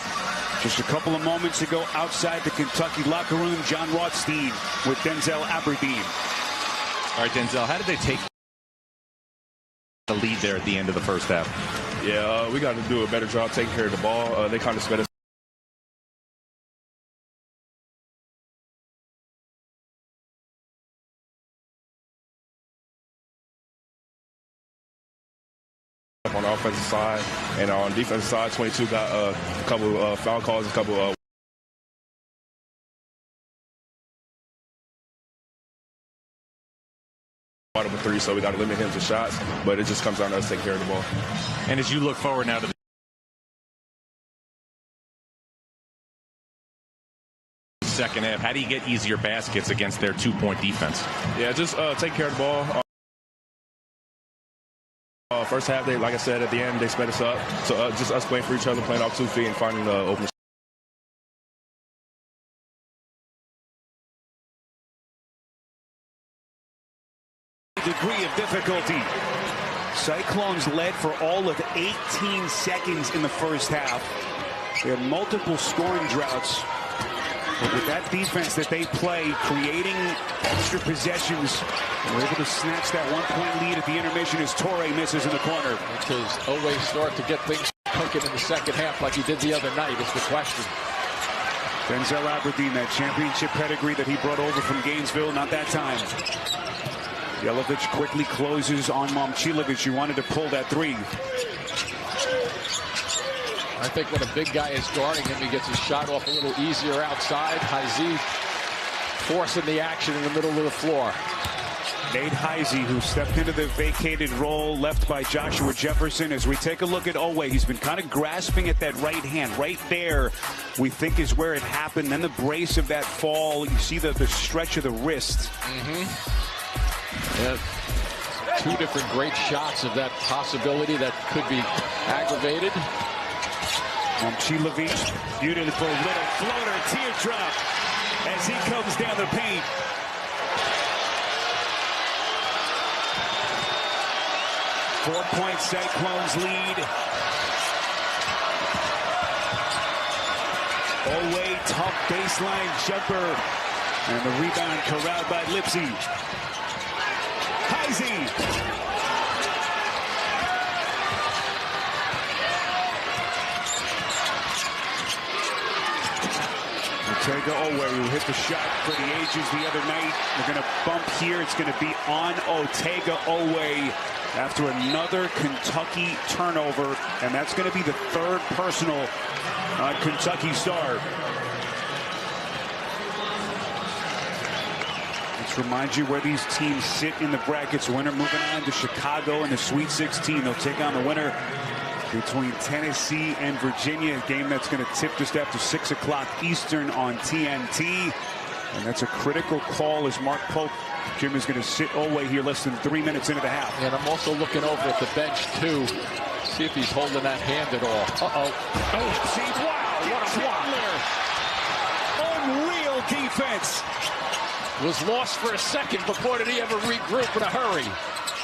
Just a couple of moments ago outside the Kentucky locker room, John Rothstein with Denzel Aberdeen. All right, Denzel, how did they take the lead there at the end of the first half? Yeah, we got to do a better job taking care of the ball. They kind of sped us up on the offensive side, and on defensive side, 22 got a couple foul calls, a couple bottom of 3, so we got to limit him to shots, but it just comes down to us taking care of the ball. And as you look forward now to the second half, how do you get easier baskets against their 2-point defense? Yeah, just take care of the ball. First half, they, like I said, at the end, they sped us up. So just us playing for each other, playing off 2 feet, and finding the open. Degree of difficulty. Cyclones led for all of 18 seconds in the first half. They had multiple scoring droughts. But with that defense that they play, creating extra possessions, we're able to snatch that 1-point lead at the intermission as Torrey misses in the corner. Does Oweh start to get things cooking in the second half like he did the other night is the question. Denzel Aberdeen, that championship pedigree that he brought over from Gainesville, not that time. Yelovich quickly closes on Momcilovic, who wanted to pull that 3. I think when a big guy is guarding him, he gets his shot off a little easier outside. Hazy forcing the action in the middle of the floor. Nate Heise, who stepped into the vacated role left by Joshua Jefferson. As we take a look at Oweh, he's been kind of grasping at that right hand. Right there, we think is where it happened. Then the brace of that fall. You see the stretch of the wrist. Yeah. Two different great shots of that possibility that could be aggravated. Momcilovic, beautiful little floater, teardrop, as he comes down the paint. Four-point Cyclones lead. Oweh, tough baseline jumper. And the rebound corralled by Lipsey. Heise. Ortega Oweh, who hit the shot for the ages the other night. They're going to bump here. It's going to be on Ortega Oweh after another Kentucky turnover. And that's going to be the third personal on Kentucky star. Let's remind you where these teams sit in the brackets. Winner moving on to Chicago in the Sweet 16. They'll take on the winner between Tennessee and Virginia, a game that's going to tip just after 6 o'clock Eastern on TNT. And that's a critical call as Mark Pope, Jim, is going to sit Oweh here less than 3 minutes into the half. And I'm also looking over at the bench, too. See if he's holding that hand at all. Uh-oh. Oh, see, wow, what a block. Unreal defense. Was lost for a second, but boy, did he ever regroup in a hurry.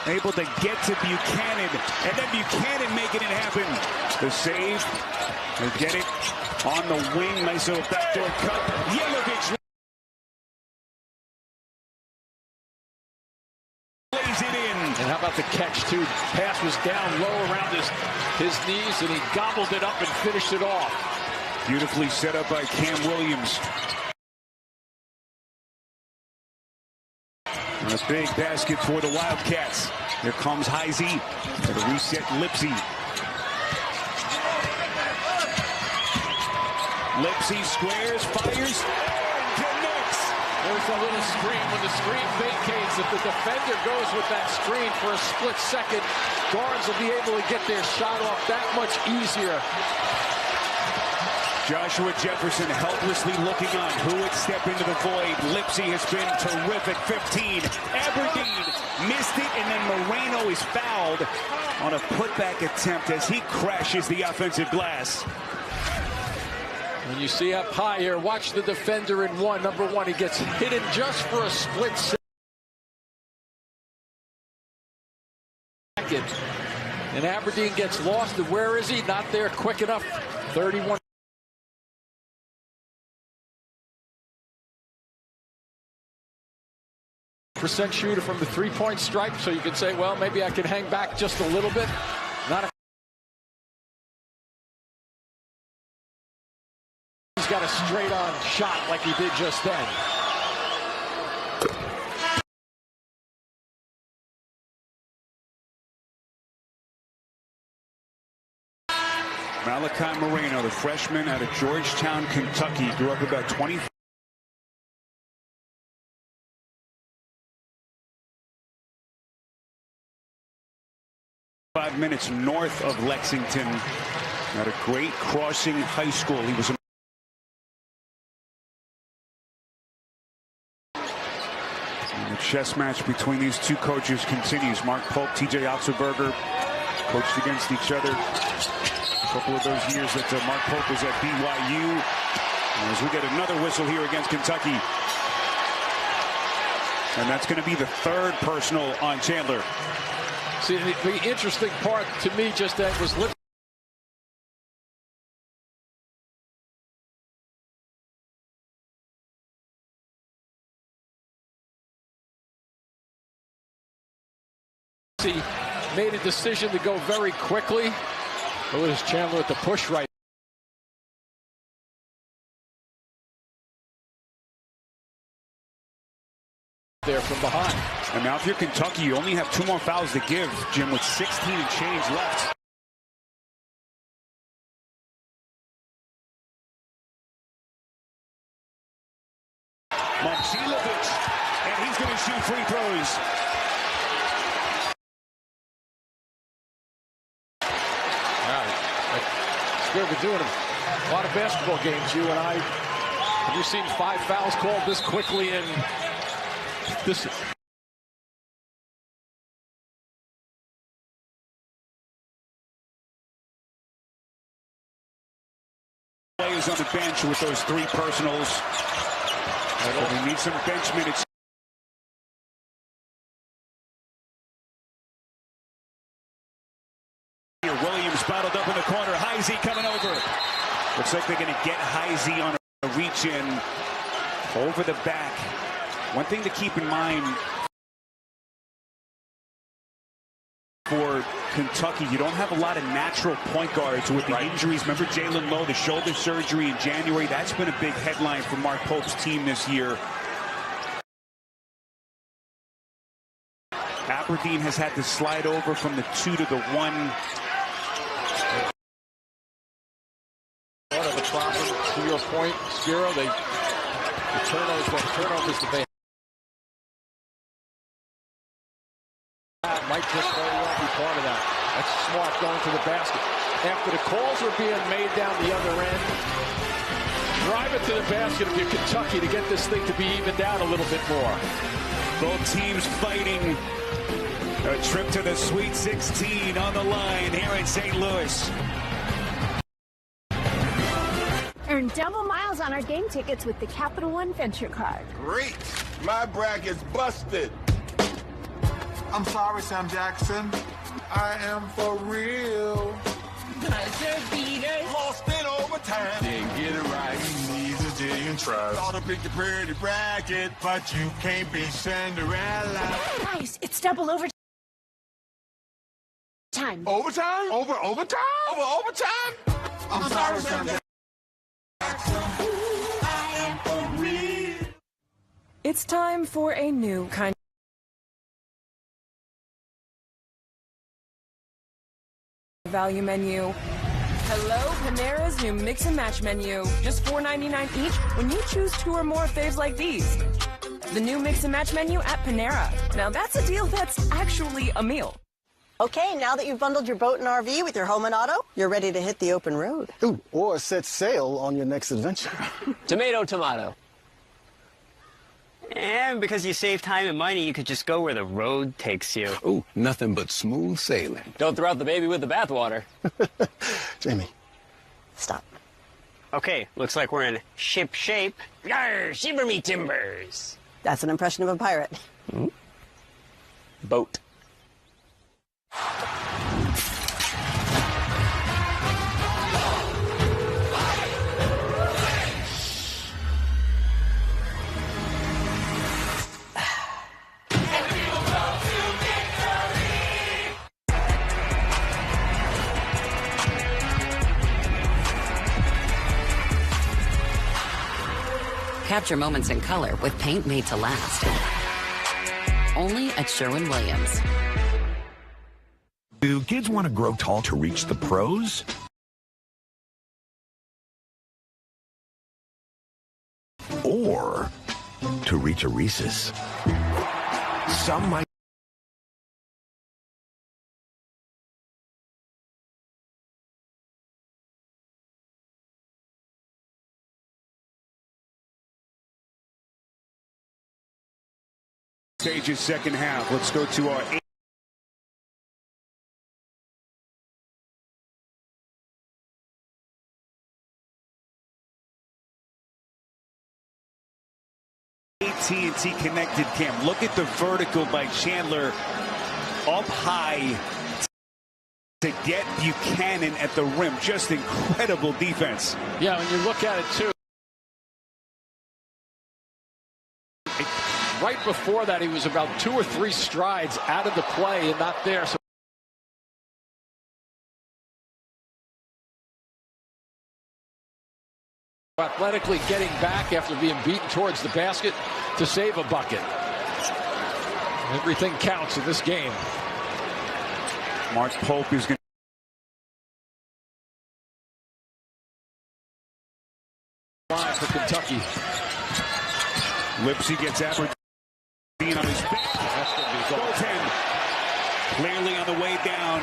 Able to get to Buchanan, and then Buchanan making it happen. The save, they get it on the wing. Nice little backdoor cut. Yelovich lays it in. And how about the catch, too? Pass was down low around his knees, and he gobbled it up and finished it off. Beautifully set up by Cam Williams. And a big basket for the Wildcats. Here comes Heise to the reset Lipsey. Lipsey squares, fires, and connects. There's a little screen. When the screen vacates, if the defender goes with that screen for a split second, guards will be able to get their shot off that much easier. Joshua Jefferson helplessly looking on. Who would step into the void? Lipsey has been terrific. 15. Aberdeen missed it, and then Moreno is fouled on a putback attempt as he crashes the offensive glass. When you see up high here, watch the defender in one. Number one, he gets hidden just for a split second. And Aberdeen gets lost. And where is he? Not there quick enough. 31. % shooter from the three-point stripe, so you could say, well, maybe I can hang back just a little bit. Not a... He's got a straight-on shot like he did just then. Malachi Moreno, the freshman out of Georgetown, Kentucky, grew up about 25 minutes north of Lexington at a great Crossing High School. He was and the chess match between these two coaches continues. Mark Pope, TJ Otzelberger coached against each other a couple of those years that Mark Pope was at BYU. And as we get another whistle here against Kentucky. And that's going to be the third personal on Chandler. See, the interesting part to me just then was Lipsey. He made a decision to go very quickly. It was Chandler at the push right. There from behind. And now if you're Kentucky, you only have 2 more fouls to give, Jim, with 16 and change left. Momcilovic And he's going to shoot free throws. We've been doing a lot of basketball games, you and I. Have you seen 5 fouls called this quickly? And this players on the bench with those 3 personals. We need some bench minutes. Williams bottled up in the corner. Heisey coming over. Looks like they're going to get Heisey on a reach in over the back. One thing to keep in mind for Kentucky, you don't have a lot of natural point guards with the injuries. Remember Jalen Lowe, the shoulder surgery in January? That's been a big headline for Mark Pope's team this year. Aberdeen has had to slide over from the 2 to the 1. One of the problems, to your point, Spiro, the turnovers that they might just very well be part of that. That's smart going to the basket. After the calls were being made down the other end, drive it to the basket if you're Kentucky to get this thing to be evened out a little bit more. Both teams fighting. A trip to the Sweet 16 on the line here in St. Louis. Earn double miles on our game tickets with the Capital One Venture Card. Great. My bracket's busted. I'm sorry, Sam Jackson. I am for real. Buzzer beaters. Lost in overtime. Didn't get it right. Needs a zillion tries. Thought to pick the pretty bracket, but you can't be Cinderella. Guys, it's double overtime. Overtime? Over overtime? Over overtime? I'm sorry, Sam Jackson. I am for real. It's time for a new kind of value menu. Hello, Panera's new Mix and Match menu. Just $4.99 each when you choose 2 or more faves like these. The new Mix and Match menu at Panera. Now that's a deal that's actually a meal. Okay, now that you've bundled your boat and RV with your home and auto, you're ready to hit the open road. Ooh, or set sail on your next adventure. Tomato, tomato. And because you save time and money, you could just go where the road takes you. Ooh, nothing but smooth sailing. Don't throw out the baby with the bathwater. Jamie. Stop. Okay, looks like we're in ship shape. Yarr, shiver me timbers. That's an impression of a pirate. Hmm? Boat. Capture moments in color with paint made to last. Only at Sherwin-Williams. Do kids want to grow tall to reach the pros? Or to reach a Reese's? Some might. Stage's second half. Let's go to our 8 AT&T Connected Cam. Look at the vertical by Chandler up high to get Buchanan at the rim. Just incredible defense. Yeah, when you look at it, too. Right before that, he was about 2 or 3 strides out of the play and not there. So athletically getting back after being beaten towards the basket to save a bucket. Everything counts in this game. Mark Pope is going to line for Kentucky. Lipsy gets Aberdeen. clearly on the way down.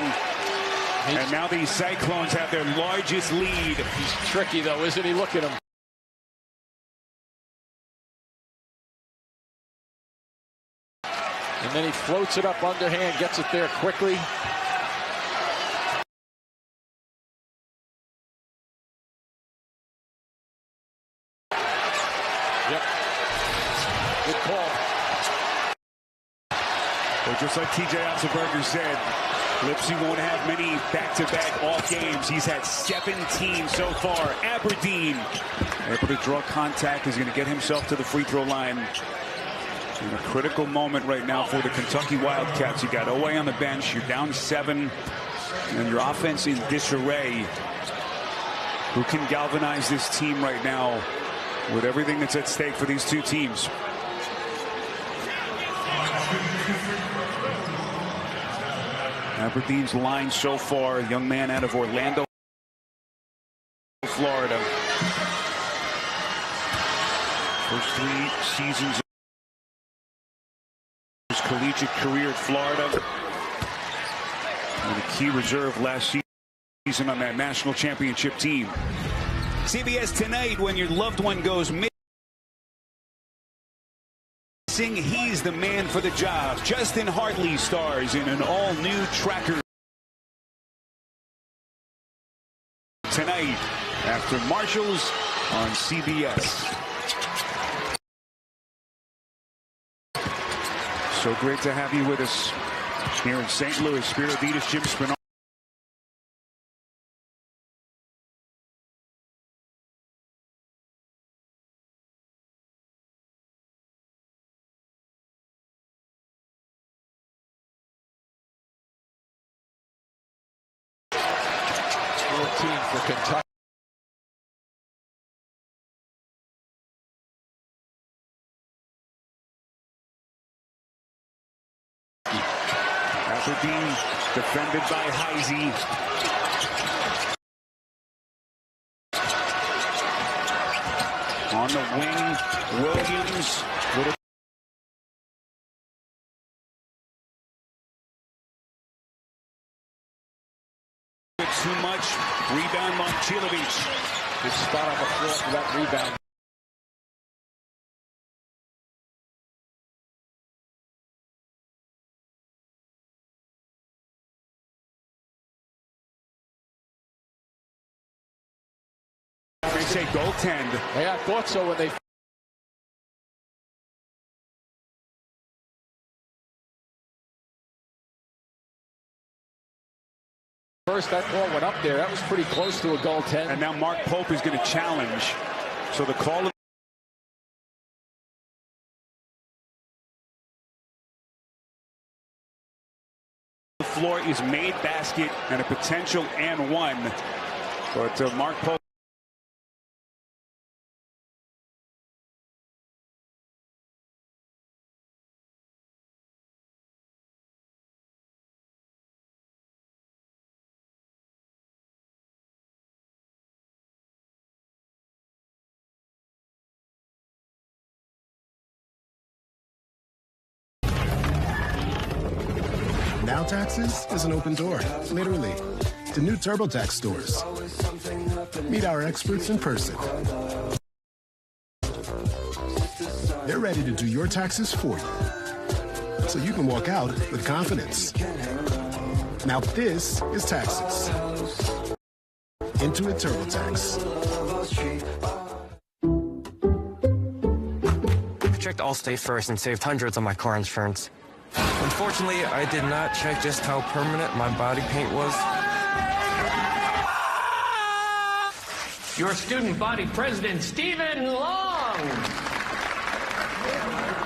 And now the Cyclones have their largest lead. He's tricky, though, isn't he? Look at him. And then he floats it up underhand, gets it there quickly. Yep. Good call. Well, just like TJ Otzelberger said, Lipsy won't have many back-to-back off games. He's had 17 so far. Aberdeen able to draw contact. He's going to get himself to the free throw line. In a critical moment right now for the Kentucky Wildcats. You got Oweh on the bench. You're down 7. And your offense in disarray. Who can galvanize this team right now with everything that's at stake for these two teams? Aberdeen's line so far, a young man out of Orlando, Florida. First 3 seasons of his collegiate career at Florida. And a key reserve last season on that national championship team. CBS Tonight, when your loved one goes missing, he's the man for the job. Justin Hartley stars in an all-new Tracker tonight after Marshalls on CBS. So great to have you with us here in St. Louis. Spiriditas, Jim Spinall. For Kentucky. Aberdeen defended by Heisey. On the wing, Williams. Too much. Rebound, Momcilovic. Good spot on the floor for that rebound. They say goaltend. Yeah, I thought so when they... First, that ball went up there. That was pretty close to a goaltend. And now Mark Pope is going to challenge. So the call of the floor is made basket and a potential and one. But Mark Pope. Now Taxes is an open door, literally, to new TurboTax stores. Meet our experts in person. They're ready to do your taxes for you, so you can walk out with confidence. Now this is Taxes. Intuit TurboTax. I checked Allstate first and saved hundreds on my car insurance. Unfortunately, I did not check just how permanent my body paint was. Your student body president, Stephen Long.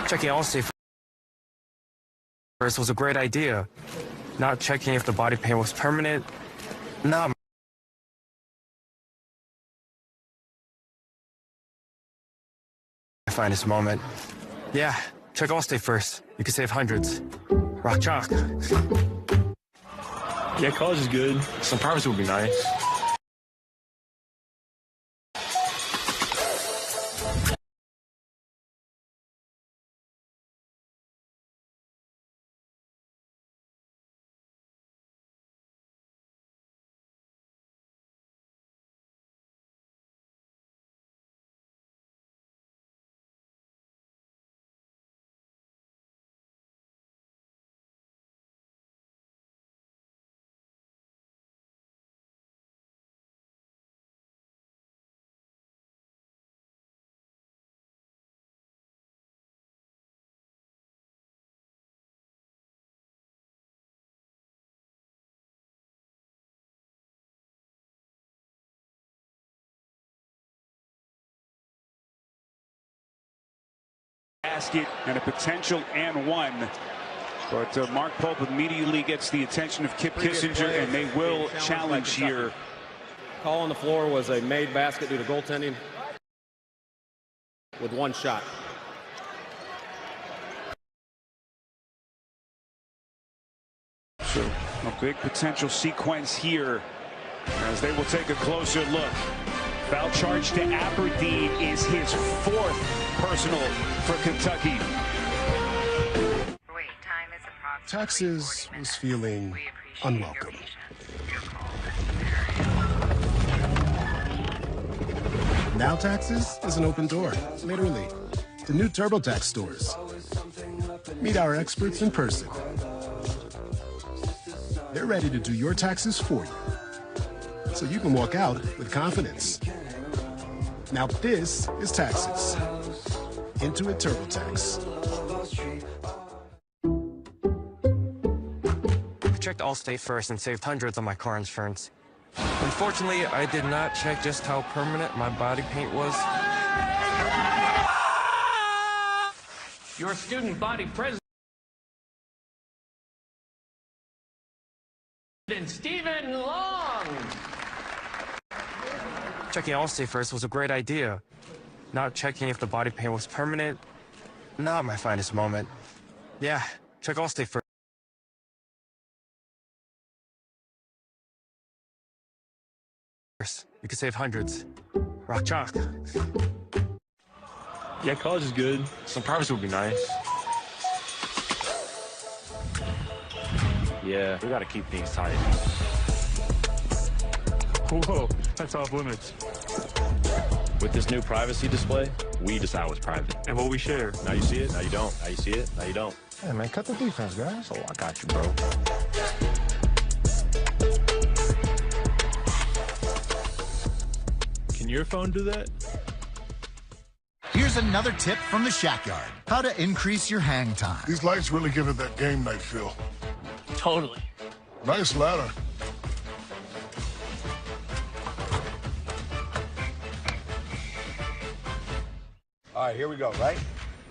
Checking Allstate first was a great idea. Not checking if the body paint was permanent, not my finest moment. Yeah, check Allstate first. You can save hundreds. Rock chalk. Yeah, college is good. Some privacy would be nice. Basket and a potential and one. But Mark Pope immediately gets the attention of Kip Kissinger, and they will challenge here. Call on the floor was a made basket due to goaltending with one shot. So a big potential sequence here as they will take a closer look. Foul charge to Aberdeen is his 4th personal for Kentucky. Texas was feeling unwelcome. Now Taxes is an open door, literally, to new TurboTax stores. Meet our experts in person. They're ready to do your taxes for you, so you can walk out with confidence. Now this is Taxes. Intuit TurboTax. I checked Allstate first and saved hundreds on my car insurance. Unfortunately, I did not check just how permanent my body paint was. Your student body president, Stephen Long. Checking Allstate first was a great idea. Not checking if the body paint was permanent, not my finest moment. Yeah, check Allstate first. You could save hundreds. Rock chalk. Yeah, college is good. Some privacy would be nice. Yeah, we gotta keep things tight. Whoa, that's off limits. With this new privacy display, we decide what's private. And what we share. Now you see it, now you don't. Now you see it, now you don't. Hey, man, cut the defense, guys. Oh, I got you, bro. Can your phone do that? Here's another tip from the Shack Yard. How to increase your hang time. These lights really give it that game night feel. Totally. Nice ladder. All right, here we go, right?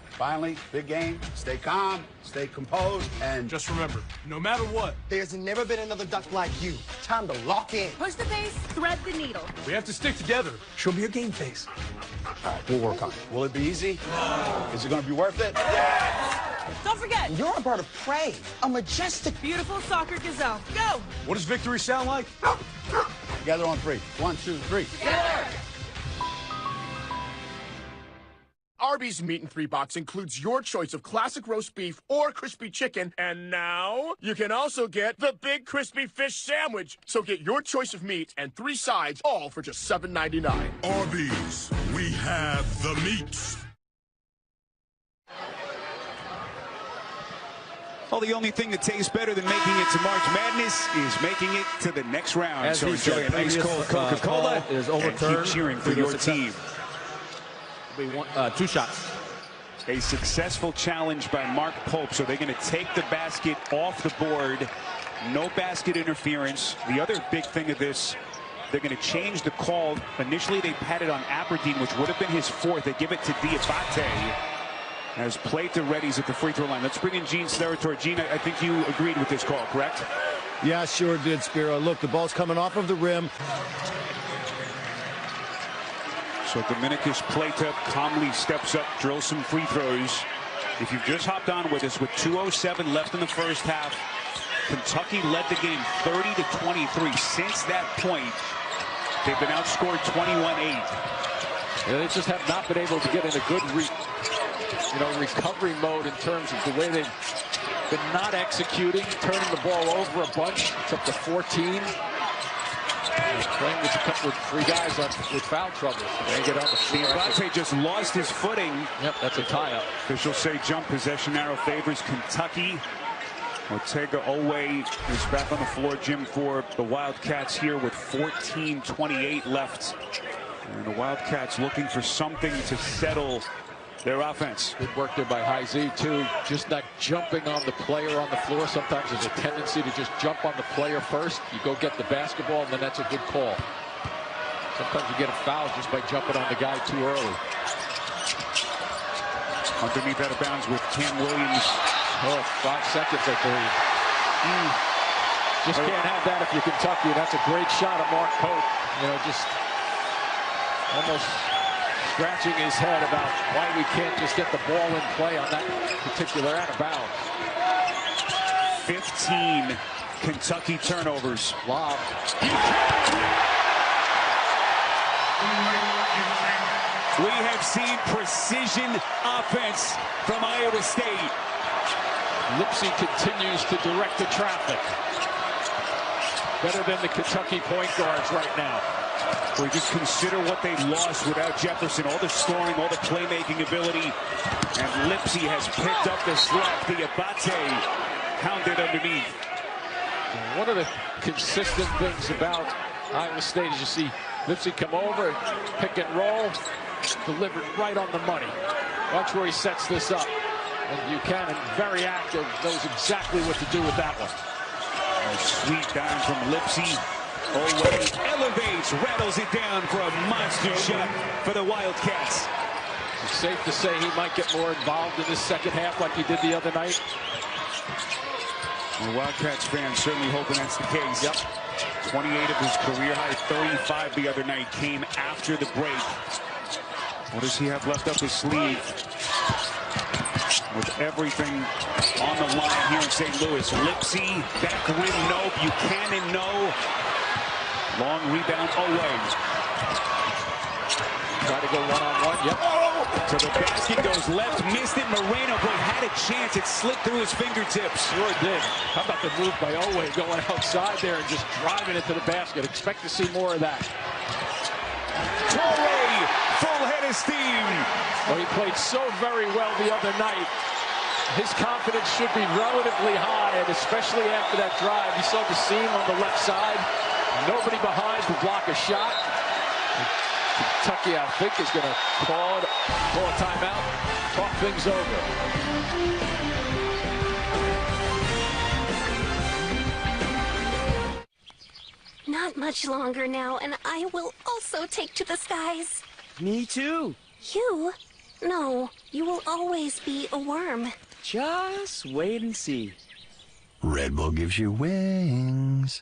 Finally, big game. Stay calm, stay composed, and Just remember, no matter what, there's never been another duck like you. Time to lock in. Push the face, thread the needle. we have to stick together. Show me your game face. all right, we'll work on it. Will it be easy? No. Is it going to be worth it? Don't forget, You're a bird of prey, a majestic. beautiful soccer gazelle. Go! What does victory sound like? Together on 3. 1, 2, 3. Arby's Meat in 3 Box includes your choice of classic roast beef or crispy chicken, and now you can also get the Big Crispy Fish Sandwich. So get your choice of meat and 3 sides, all for just $7.99. Arby's, we have the meats. Well, the only thing that tastes better than making it to March Madness is making it to the next round. As so he said, enjoy a nice cold Coca-Cola is and overturned keep cheering for your team. We want 2 shots. A successful challenge by Mark Pope, so they're going to take the basket off the board. No basket interference. The other big thing of this, they're going to change the call. Initially, they patted on Aberdeen, which would have been his 4th. They give it to Diabate as Plata readies at the free throw line. Let's bring in Gene Steratore. Gene, I think you agreed with this call, correct? Yeah, sure did, Spiro. Look, the ball's coming off of the rim. So Dominicus Plata calmly steps up, drills some free throws. If you've just hopped on with us, with 2:07 left in the first half, Kentucky led the game 30-23. Since that point, they've been outscored 21-8. Yeah, they just have not been able to get in a good recovery mode in terms of the way they've been not executing, turning the ball over a bunch. It's up to 14. Playing with a couple of 3 guys with foul trouble. They get on the field. Diabate just lost his footing. Yep, that's a tie-up. Officials say jump possession arrow favors Kentucky. Ortega Oweh is back on the floor, Jim, for the Wildcats here with 14:28 left. And the Wildcats looking for something to settle their offense. Good work there by High Z, too. Just not jumping on the player on the floor. Sometimes there's a tendency to just jump on the player first. You go get the basketball, and then that's a good call. Sometimes you get a foul just by jumping on the guy too early. Underneath out of bounds with Cam Williams. Oh, 5 seconds, I believe. Just can't have that if you're Kentucky. That's a great shot of Mark Pope. You know, just almost scratching his head about why we can't just get the ball in play on that particular out of bounds. 15 Kentucky turnovers. Lob. We have seen precision offense from Iowa State. Lipsey continues to direct the traffic. Better than the Kentucky point guards right now. We just consider what they lost without Jefferson. All the scoring, all the playmaking ability. And Lipsey has picked up the slack. The Abate hounded underneath. One of the consistent things about Iowa State is you see Lipsey come over, pick and roll, delivered right on the money. Watch where he sets this up. And Buchanan, very active, knows exactly what to do with that one. A sweep down from Lipsey. Owe elevates, rattles it down for a monster shot for the Wildcats. It's safe to say he might get more involved in this second half like he did the other night. The Wildcats fans certainly hoping that's the case. Yep. 28 of his career high, 35 the other night came after the break. What does he have left up his sleeve? With everything on the line here in St. Louis. Lipsey, back rim, no. Buchanan, no. Long rebound away. Try to go one-on-one. Yep. So the basket goes left, missed it. Moreno, boy, had a chance. It slipped through his fingertips. Sure did. How about the move by Owe going outside there and just driving it to the basket? Expect to see more of that. Torrey, full head of steam. Well, he played so very well the other night. His confidence should be relatively high, and especially after that drive. You saw the seam on the left side. Nobody behind to block a shot. Kentucky, I think, is going to call a timeout, talk things over. Not much longer now, and I will also take to the skies. Me too. You? No, you will always be a worm. Just wait and see. Red Bull gives you wings.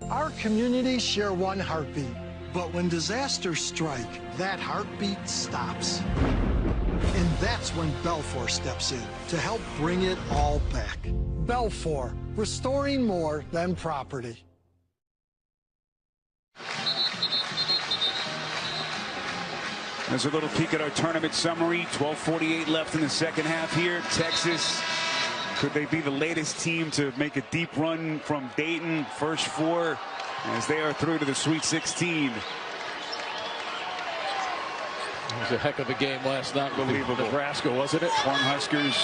Our communities share one heartbeat, but when disasters strike, that heartbeat stops. And that's when Belfor steps in to help bring it all back. Belfor, restoring more than property. There's a little peek at our tournament summary. 12:48 left in the second half here. Texas, could they be the latest team to make a deep run from Dayton? First four as they are through to the Sweet 16. It was a heck of a game last night. Unbelievable. Nebraska, wasn't it? Cornhuskers.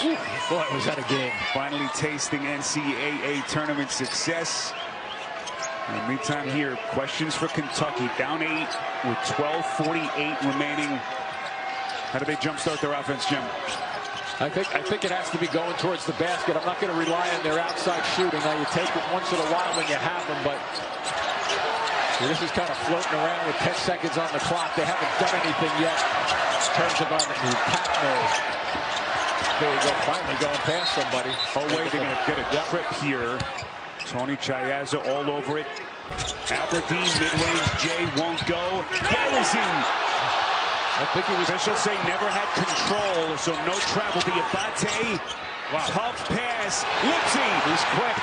Boy, was that a game. Finally tasting NCAA tournament success. In the meantime here, questions for Kentucky. Down 8 with 12:48 remaining. How do they jumpstart their offense, Jim? I think it has to be going towards the basket. I'm not going to rely on their outside shooting. Now, you take it once in a while when you have them, but this is kind of floating around with 10 seconds on the clock. They haven't done anything yet in terms of on the pack mode. There we go, finally going past somebody. Oh, wait, they're going to get a trip here. Tony Chiazza all over it. Aberdeen mid-range, Jay won't go. Garrison. I think he was. Officials say never had control, so no travel. The Abate. Wow. Tough pass. Lipsey. He's quick.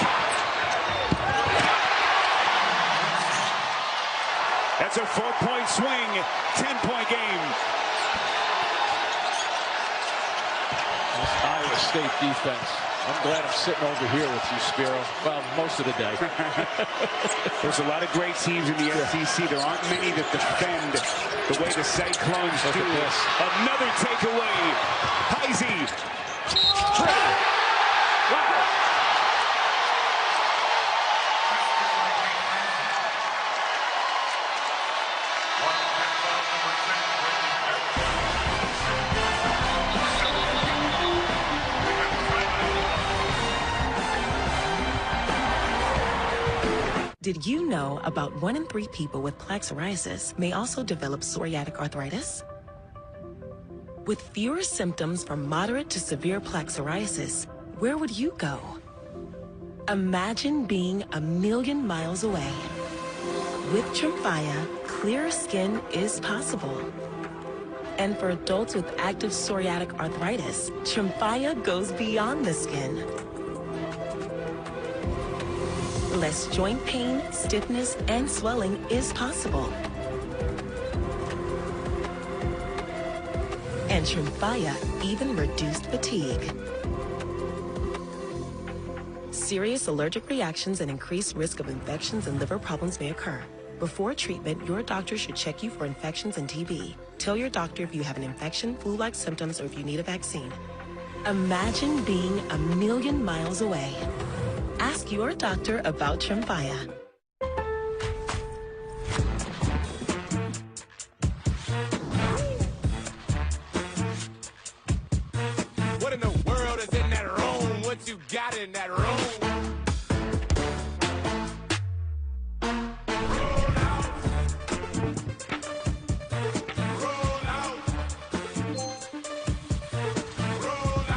That's a 4-point swing. 10-point game. This Iowa State defense. I'm glad I'm sitting over here with you, Spiro. Well, most of the day. There's a lot of great teams in the SEC. There aren't many that defend the way the Cyclones do. Another takeaway. Heisey. Wow. Did you know about 1 in 3 people with plaque psoriasis may also develop psoriatic arthritis? With fewer symptoms from moderate to severe plaque psoriasis, where would you go? Imagine being 1,000,000 miles away. With Tremfya, clearer skin is possible. And for adults with active psoriatic arthritis, Tremfya goes beyond the skin. Less joint pain, stiffness, and swelling is possible. And Tremfya even reduced fatigue. Serious allergic reactions and increased risk of infections and liver problems may occur. Before treatment, your doctor should check you for infections and TB. Tell your doctor if you have an infection, flu-like symptoms, or if you need a vaccine. Imagine being 1,000,000 miles away. Ask your doctor about Tremfya. What in the world is in that room? What you got in that room?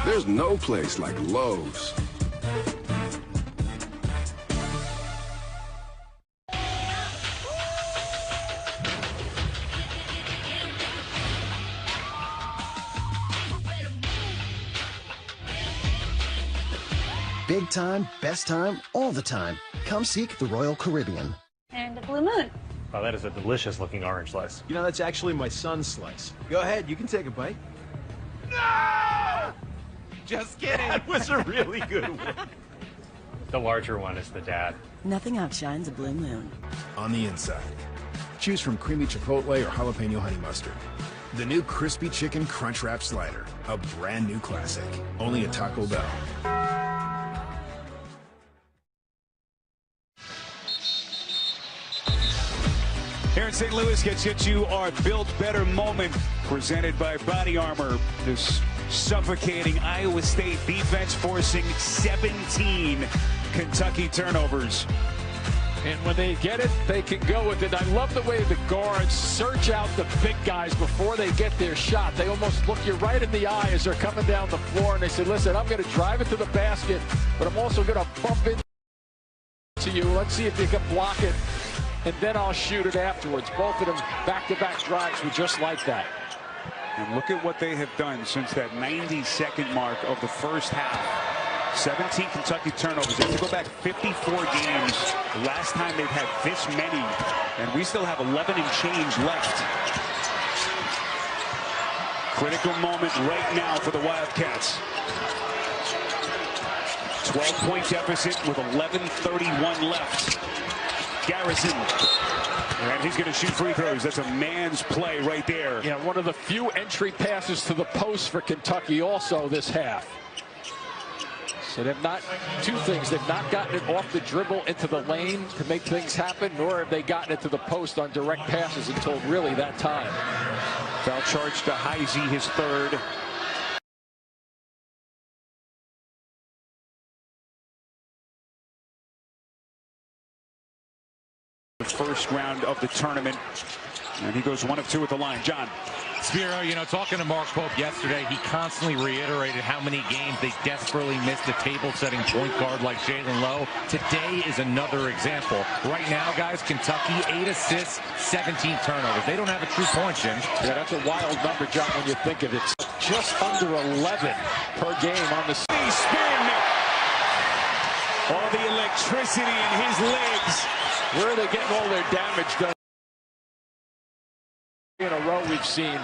There's no place like Lowe's. Big time, best time, all the time. Come seek the Royal Caribbean. And a blue moon. Oh, that is a delicious looking orange slice. You know, that's actually my son's slice. Go ahead, you can take a bite. No! Just kidding. That was a really good one. The larger one is the dad. Nothing outshines a blue moon. On the inside, choose from creamy chipotle or jalapeno honey mustard. The new Crispy Chicken Crunch Wrap Slider, a brand new classic. Only at Taco Bell. Here in St. Louis gets you our Built Better moment presented by Body Armor. This suffocating Iowa State defense forcing 17 Kentucky turnovers. And when they get it, they can go with it. I love the way the guards search out the big guys before they get their shot. They almost look you right in the eye as they're coming down the floor, and they say, listen, I'm going to drive it to the basket, but I'm also going to bump into you. Let's see if you can block it, and then I'll shoot it afterwards. Both of them back-to-back drives were just like that. And look at what they have done since that 90-second mark of the first half. 17 Kentucky turnovers. They have to go back 54 games. Last time they've had this many. And we still have 11 and change left. Critical moment right now for the Wildcats. 12-point deficit with 11:31 left. Garrison. And he's going to shoot free throws. That's a man's play right there. Yeah, one of the few entry passes to the post for Kentucky also this half. So they've not, two things, they've not gotten it off the dribble into the lane to make things happen, nor have they gotten it to the post on direct passes until really that time. Foul charge to Heisey, his third. The first round of the tournament, and he goes 1 of 2 at the line. John. Spiro, you know, talking to Mark Pope yesterday, he constantly reiterated how many games they desperately missed a table-setting point guard like Jalen Lowe. Today is another example. Right now, guys, Kentucky, 8 assists, 17 turnovers. They don't have a true point, Jim. Yeah, that's a wild number, John, when you think of it. Just under 11 per game on the spin. All the electricity in his legs. Where are they getting all their damage done? In a row we've seen.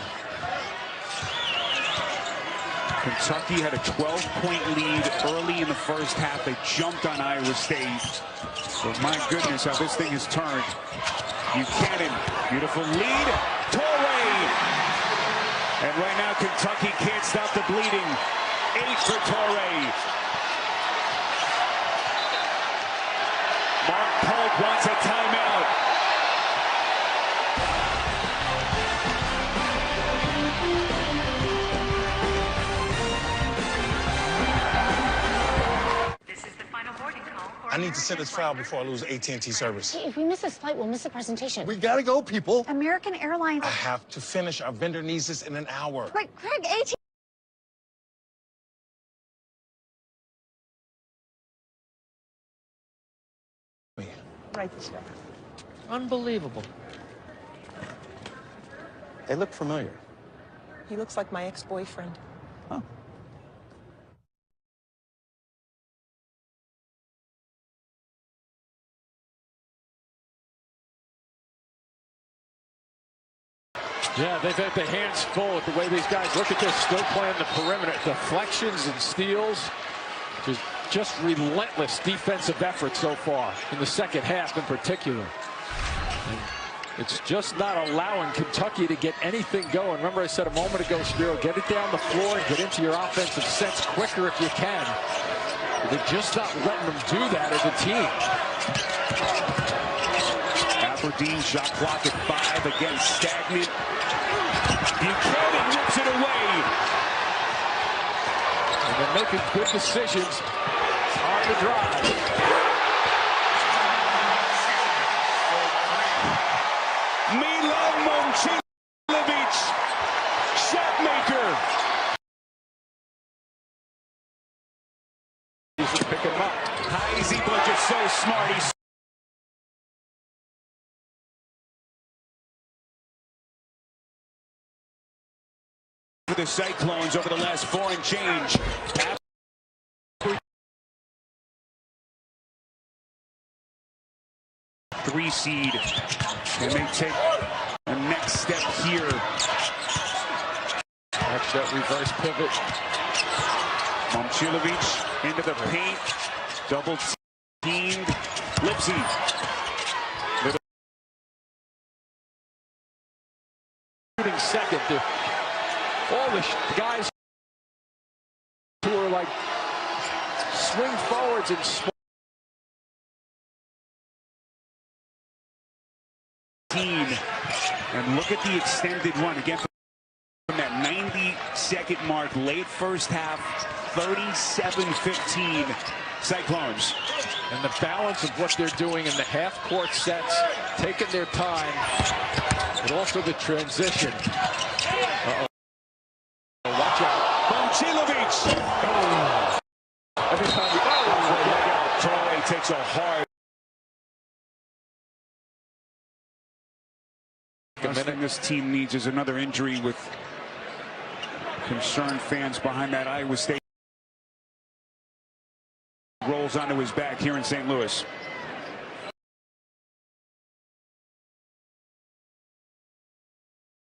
Kentucky had a 12-point lead early in the first half. They jumped on Iowa State. But my goodness, how this thing has turned. Buchanan, beautiful lead. Torrey. And right now, Kentucky can't stop the bleeding. 8 for Torrey. Mark Pope wants a timeout. I need to send this file before I lose AT&T service. Hey, if we miss this flight, we'll miss the presentation. We gotta go, people. American Airlines. I have to finish. Our vendor needs this in an hour. But Craig, AT. Write this down. Unbelievable. They look familiar. He looks like my ex-boyfriend. Huh. Yeah, they've had their hands full with the way these guys look at this, still playing the perimeter. Deflections and steals. Just relentless defensive effort so far in the second half in particular. And it's just not allowing Kentucky to get anything going. Remember I said a moment ago, Spiro, get it down the floor and get into your offensive sets quicker if you can. They're just not letting them do that as a team. Aberdeen shot clock at 5, again stagnant. Buchanan rips it away. And they're making good decisions on the drive. Milan Momcilovic, shot maker. He's just picking him up. Heisey just so smart. He's for the Cyclones over the last 4 and change. 3 seed, and they take the next step here. Watch that reverse pivot. Momcilovic into the paint, double teamed. Lipsy. Shooting second. All the guys who are like swing forwards and and look at the extended run again from that 90-second mark, late first half, 37-15 Cyclones. And the balance of what they're doing in the half-court sets, taking their time, and also the transition. Watch out. Momcilovic. Oh. Every time Torre takes a hard. Last thing this team needs is another injury, with concerned fans behind that Iowa State. Rolls onto his back here in St. Louis.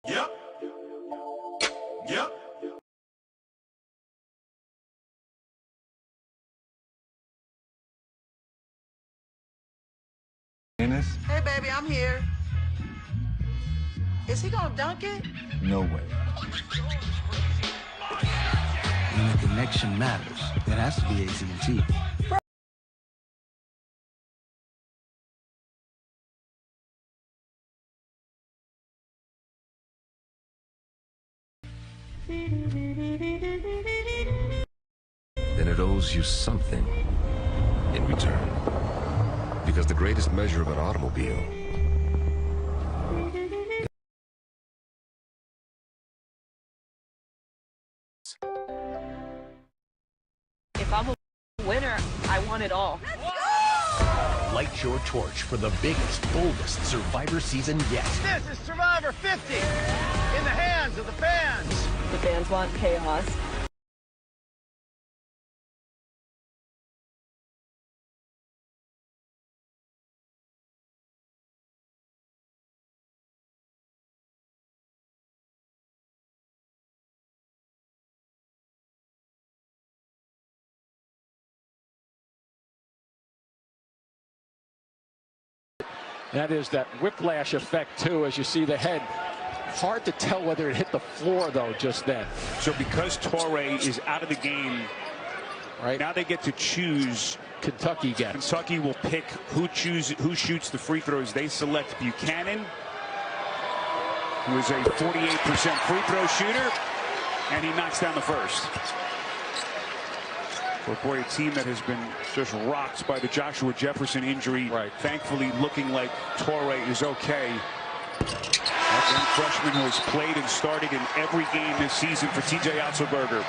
Yep. Hey, baby, I'm here. Is he gonna dunk it? No way. When the connection matters, it has to be AT&T. Then it owes you something in return. Because the greatest measure of an automobile If I'm a winner, I want it all. Light your torch for the biggest, boldest Survivor season yet. This is Survivor 50 in the hands of the fans. The fans want chaos. That is that whiplash effect, too, as you see the head. Hard to tell whether it hit the floor, though, just then. So because Torre is out of the game, right now they get to choose. Kentucky gets. Kentucky will pick who shoots the free throws. They select Buchanan, who is a 48% free throw shooter, and he knocks down the first. But boy, a team that has been just rocked by the Joshua Jefferson injury. Right. Thankfully, looking like Torrey is okay. That young freshman who has played and started in every game this season for TJ Otzelberger.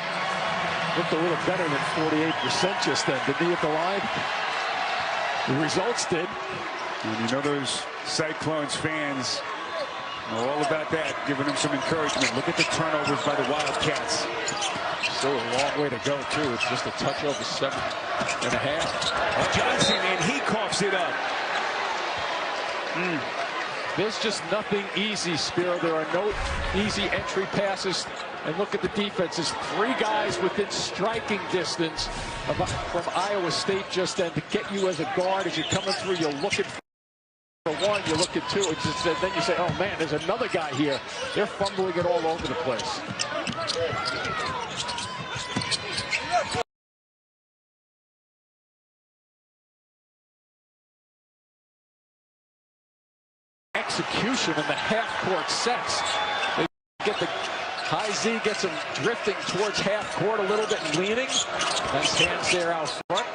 Looked a little better than 48% just then, didn't he, at the line? The results did. And you know those Cyclones fans know all about that, giving them some encouragement. Look at the turnovers by the Wildcats. Still a long way to go, too. It's just a touch over 7.5. Johnson, and he coughs it up. There's just nothing easy, Spiro. There are no easy entry passes. And look at the defense. There's 3 guys within striking distance from Iowa State just then to get you as a guard. As you're coming through, you're looking for 1, you look at 2. Then you say, oh, man, there's another guy here. They're fumbling it all over the place. Execution in the half-court sets. They get the high Z, gets him drifting towards half-court a little bit and leaning. Nice hands there out front.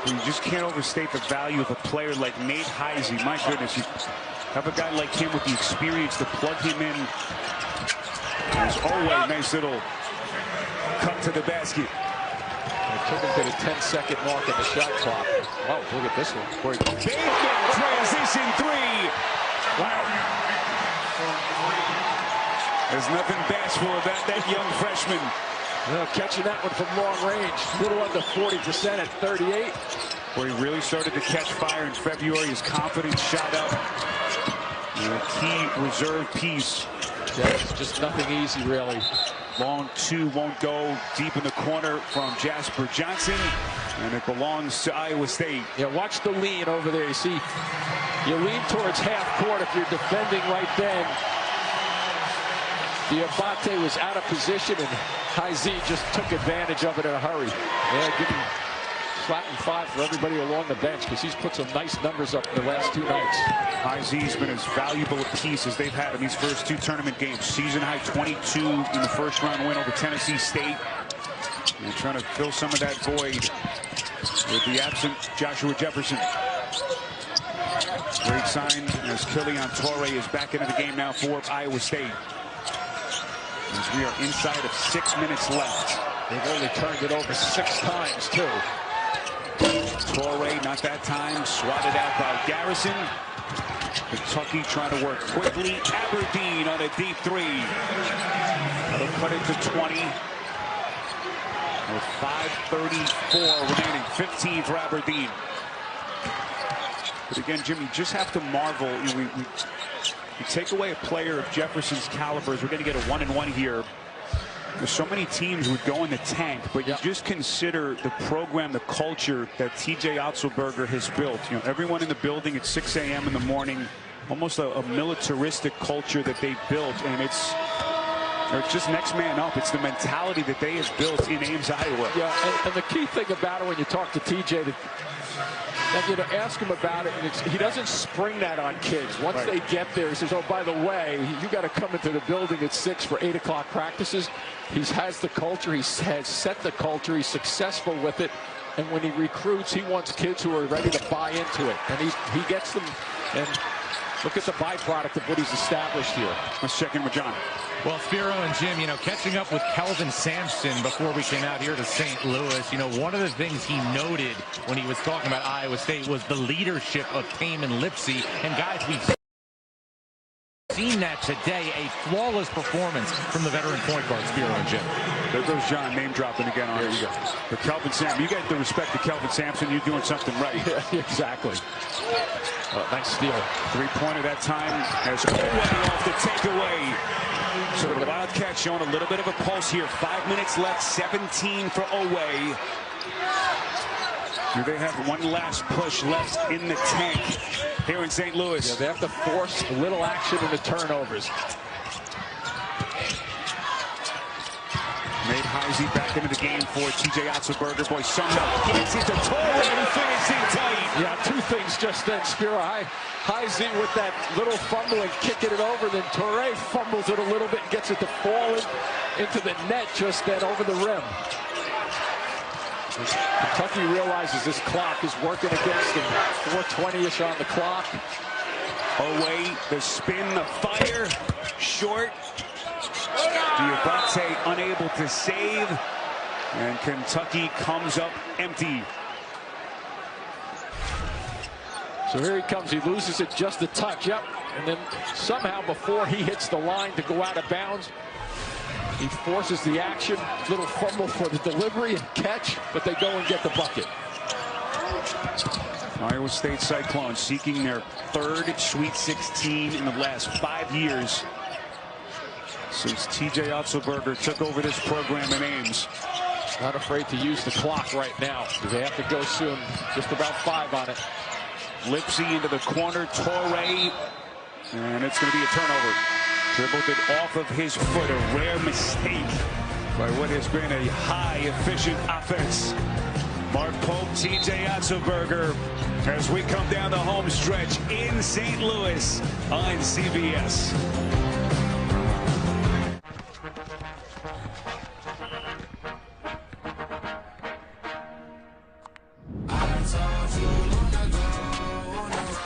You just can't overstate the value of a player like Nate Heisey. My goodness, you have a guy like him with the experience to plug him in. There's always nice little cut to the basket. It took him to the 10-second mark on the shot clock. Oh, look at this one. Transition 3. Wow. There's nothing bashful about that young freshman. Catching that one from long range. A little under 40% at 38. Where he really started to catch fire in February. His confidence shot up. And a key reserve piece. That's just nothing easy, really. Long 2 won't go deep in the corner from Jasper Johnson. And it belongs to Iowa State. Yeah, watch the lean over there. You see, you lean towards half court if you're defending right then. Diabate was out of position, and High Z just took advantage of it in a hurry. Yeah, give him slapping 5 for everybody along the bench because he's put some nice numbers up in the last 2 nights. High Z's been as valuable a piece as they've had in these first 2 tournament games. Season high 22 in the first round win over Tennessee State. And trying to fill some of that void with the absent Joshua Jefferson. Great sign as Killian Torrey is back into the game now for Iowa State. As we are inside of 6 minutes left. They've only turned it over 6 times, too. Torrey, not that time, swatted out by Garrison. Kentucky trying to work quickly. Aberdeen on a deep 3. That'll cut it to 20. With 5:34 remaining, 15 for Aberdeen. But again, Jim, you just have to marvel. You take away a player of Jefferson's calibers, we're going to get a 1-1 here. There's so many teams would go in the tank, but you just consider the program, the culture that TJ Otzelberger has built. You know, everyone in the building at 6 a.m. in the morning, almost a militaristic culture that they built, and it's just next man up. It's the mentality that they have built in Ames, Iowa. Yeah, and the key thing about it when you talk to TJ, and ask him about it, and he doesn't spring that on kids. Once they get there, he says, oh, by the way, you got to come into the building at 6 for 8 o'clock practices. He has the culture. He has set the culture. He's successful with it. And when he recruits, he wants kids who are ready to buy into it. And he gets them. And look at the byproduct of what he's established here. Let's check in with John. Well, Spiro and Jim, catching up with Kelvin Sampson before we came out here to St. Louis, one of the things he noted when he was talking about Iowa State was the leadership of Tamin Lipsey. And guys, we've seen that today, a flawless performance from the veteran point guard, Spiro and Jim. There goes John name dropping again on us. But Kelvin Sampson, you got the respect to Kelvin Sampson. You're doing something right. Yeah, exactly. Nice steal. 3-pointer that time as Oweh off the takeaway. So the Wildcats showing a little bit of a pulse here. 5 minutes left, 17 for Oweh. Do they have one last push left in the tank here in St. Louis? Yeah, they have to force a little action in the turnovers. Nate Heisey back into the game for TJ Otzelberger. Boy, summed up. Gets it to Torrey and finishing tight. Yeah, 2 things just then. Spiro Heisey with that little fumbling, kicking it over. Then Torrey fumbles it a little bit and gets it to fall into the net just then over the rim. Kentucky realizes this clock is working against them. 4:20-ish on the clock. Away, the spin, the fire, short. Diabate unable to save, and Kentucky comes up empty. So here he comes. He loses it just a touch. Yep. And then somehow before he hits the line to go out of bounds, he forces the action. Little fumble for the delivery and catch, but they go and get the bucket. Iowa State Cyclones seeking their third Sweet 16 in the last 5 years since T.J. Otzelberger took over this program in Ames. Not afraid to use the clock right now because they have to go soon. Just about 5 on it. Lipsy into the corner, Torrey, and it's going to be a turnover. Dribbled it off of his foot, a rare mistake by what has been a high efficient offense. Mark Pope, T.J. Otzelberger, as we come down the home stretch in St. Louis on CBS.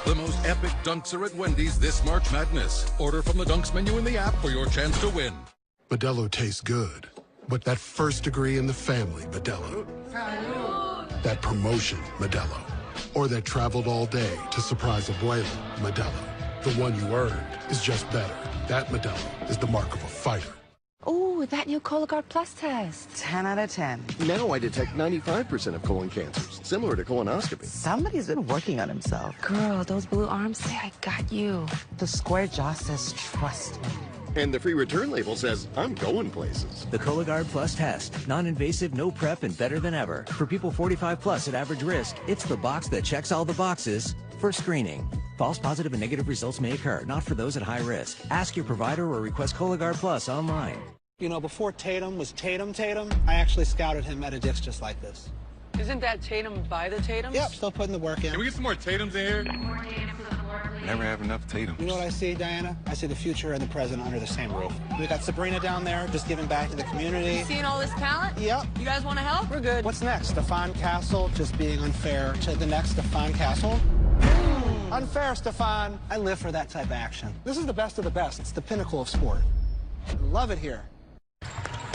The most epic dunks are at Wendy's this March Madness. Order from the Dunks menu in the app for your chance to win. Modelo tastes good, but that first degree in the family, Modelo. That promotion, Modelo. Or that traveled all day to surprise Abuela, Modelo. The one you earned is just better. That Modelo is the mark of a fighter. Ooh, that new Cologuard Plus test. 10 out of 10. Now I detect 95% of colon cancers, similar to colonoscopy. Somebody's been working on himself. Girl, those blue arms say I got you. The square jaw says trust me. And the free return label says I'm going places. The Cologuard Plus test. Non-invasive, no prep, and better than ever. For people 45 plus at average risk, it's the box that checks all the boxes for screening. False positive and negative results may occur, not for those at high risk. Ask your provider or request Cologuard Plus online. You know, before Tatum was Tatum, I actually scouted him at a ditch just like this. Isn't that Tatum by the Tatums? Yep, still putting the work in. Can we get some more Tatums in here? Never have enough Tatum. You know what I see, Diana? I see the future and the present under the same roof. We got Sabrina down there, just giving back to the community. You seeing all this talent? Yep. You guys want to help? We're good. What's next? Stefan Castle just being unfair to the next Stefan Castle? Unfair, Stefan. I live for that type of action. This is the best of the best. It's the pinnacle of sport. I love it here.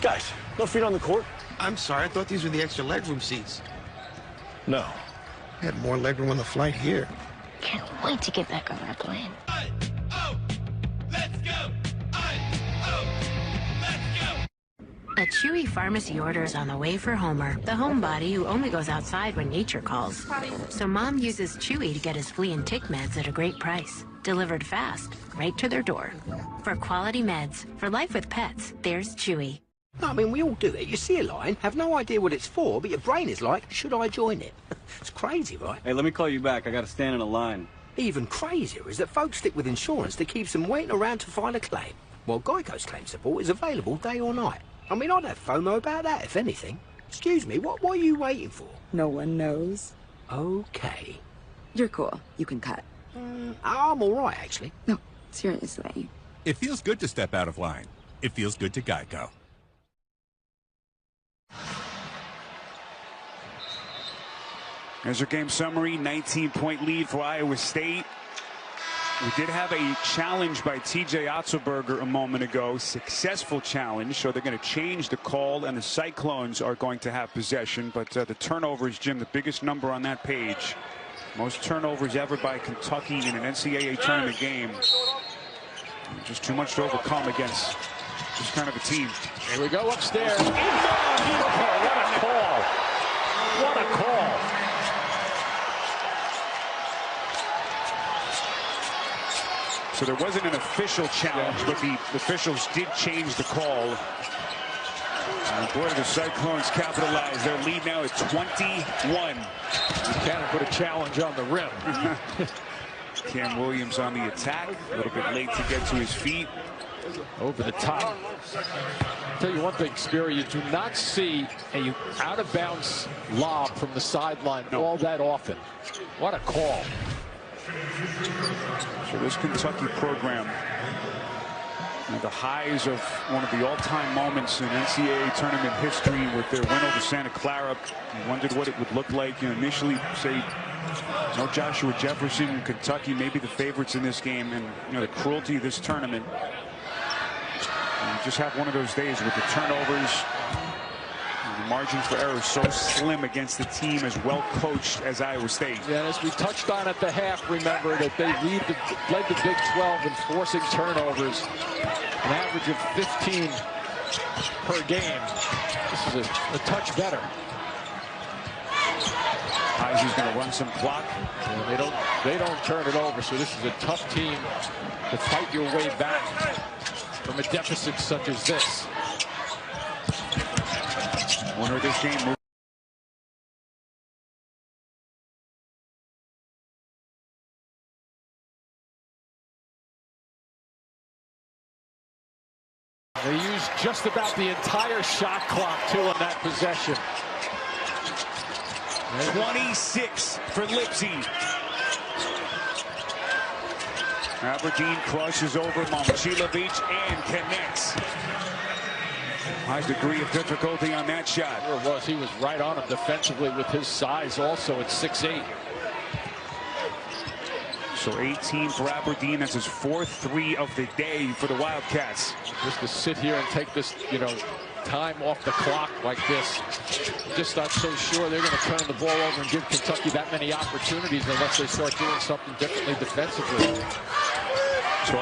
Guys, no feet on the court. I'm sorry, I thought these were the extra legroom seats. No. I had more legroom on the flight here. Can't wait to get back on that plane. A Chewy pharmacy order is on the way for Homer, the homebody who only goes outside when nature calls. So Mom uses Chewy to get his flea and tick meds at a great price. Delivered fast, right to their door. For quality meds, for life with pets, there's Chewy. I mean, we all do it. You see a line, have no idea what it's for, but your brain is like, should I join it? It's crazy, right? Hey, let me call you back. I got to stand in a line. Even crazier is that folks stick with insurance that keeps them waiting around to file a claim. While Geico's claim support is available day or night. I mean, I'd have FOMO about that, if anything. Excuse me, what are you waiting for? No one knows. Okay. You're cool. You can cut. I'm all right, actually. No, seriously. It feels good to step out of line. It feels good to Geico. There's our game summary. 19-point lead for Iowa State. We did have a challenge by T.J. Otzelberger a moment ago. Successful challenge. So they're going to change the call, and the Cyclones are going to have possession. But the turnovers, Jim, the biggest number on that page. Most turnovers ever by Kentucky in an NCAA tournament game. Just too much to overcome against this kind of a team. Here we go upstairs. What a call. What a call. So there wasn't an official challenge, but the officials did change the call. And boy, the Cyclones capitalize. Their lead now is 21. Cannon put a challenge on the rim. Cam Williams on the attack. A little bit late to get to his feet. Over the top. I'll tell you one thing, Sperry, you do not see a out-of-bounds lob from the sideline all that often. What a call. So this Kentucky program The highs of one of the all-time moments in NCAA tournament history with their win over Santa Clara. You wondered what it would look like. Initially, say, no Joshua Jefferson, Kentucky, maybe the favorites in this game, and the cruelty of this tournament. You just have one of those days with the turnovers. The margin for error so slim against the team as well coached as Iowa State. Yeah, and as we touched on at the half, remember that they led the Big 12 in forcing turnovers, an average of 15 per game. This is a touch better. Heisey's going to run some clock. And they don't turn it over, so this is a tough team to fight your way back from a deficit such as this. Winner of this game. They used just about the entire shot clock, too, on that possession. 26 for Lipsey. Aberdeen crosses over Momcilovic and connects. High degree of difficulty on that shot. Sure was. He was right on him defensively with his size also at 6'8". So 18 for Aberdeen. That's his 4th 3 of the day for the Wildcats. Just to sit here and take this, time off the clock like this. Just not so sure they're going to turn the ball over and give Kentucky that many opportunities unless they start doing something differently defensively. So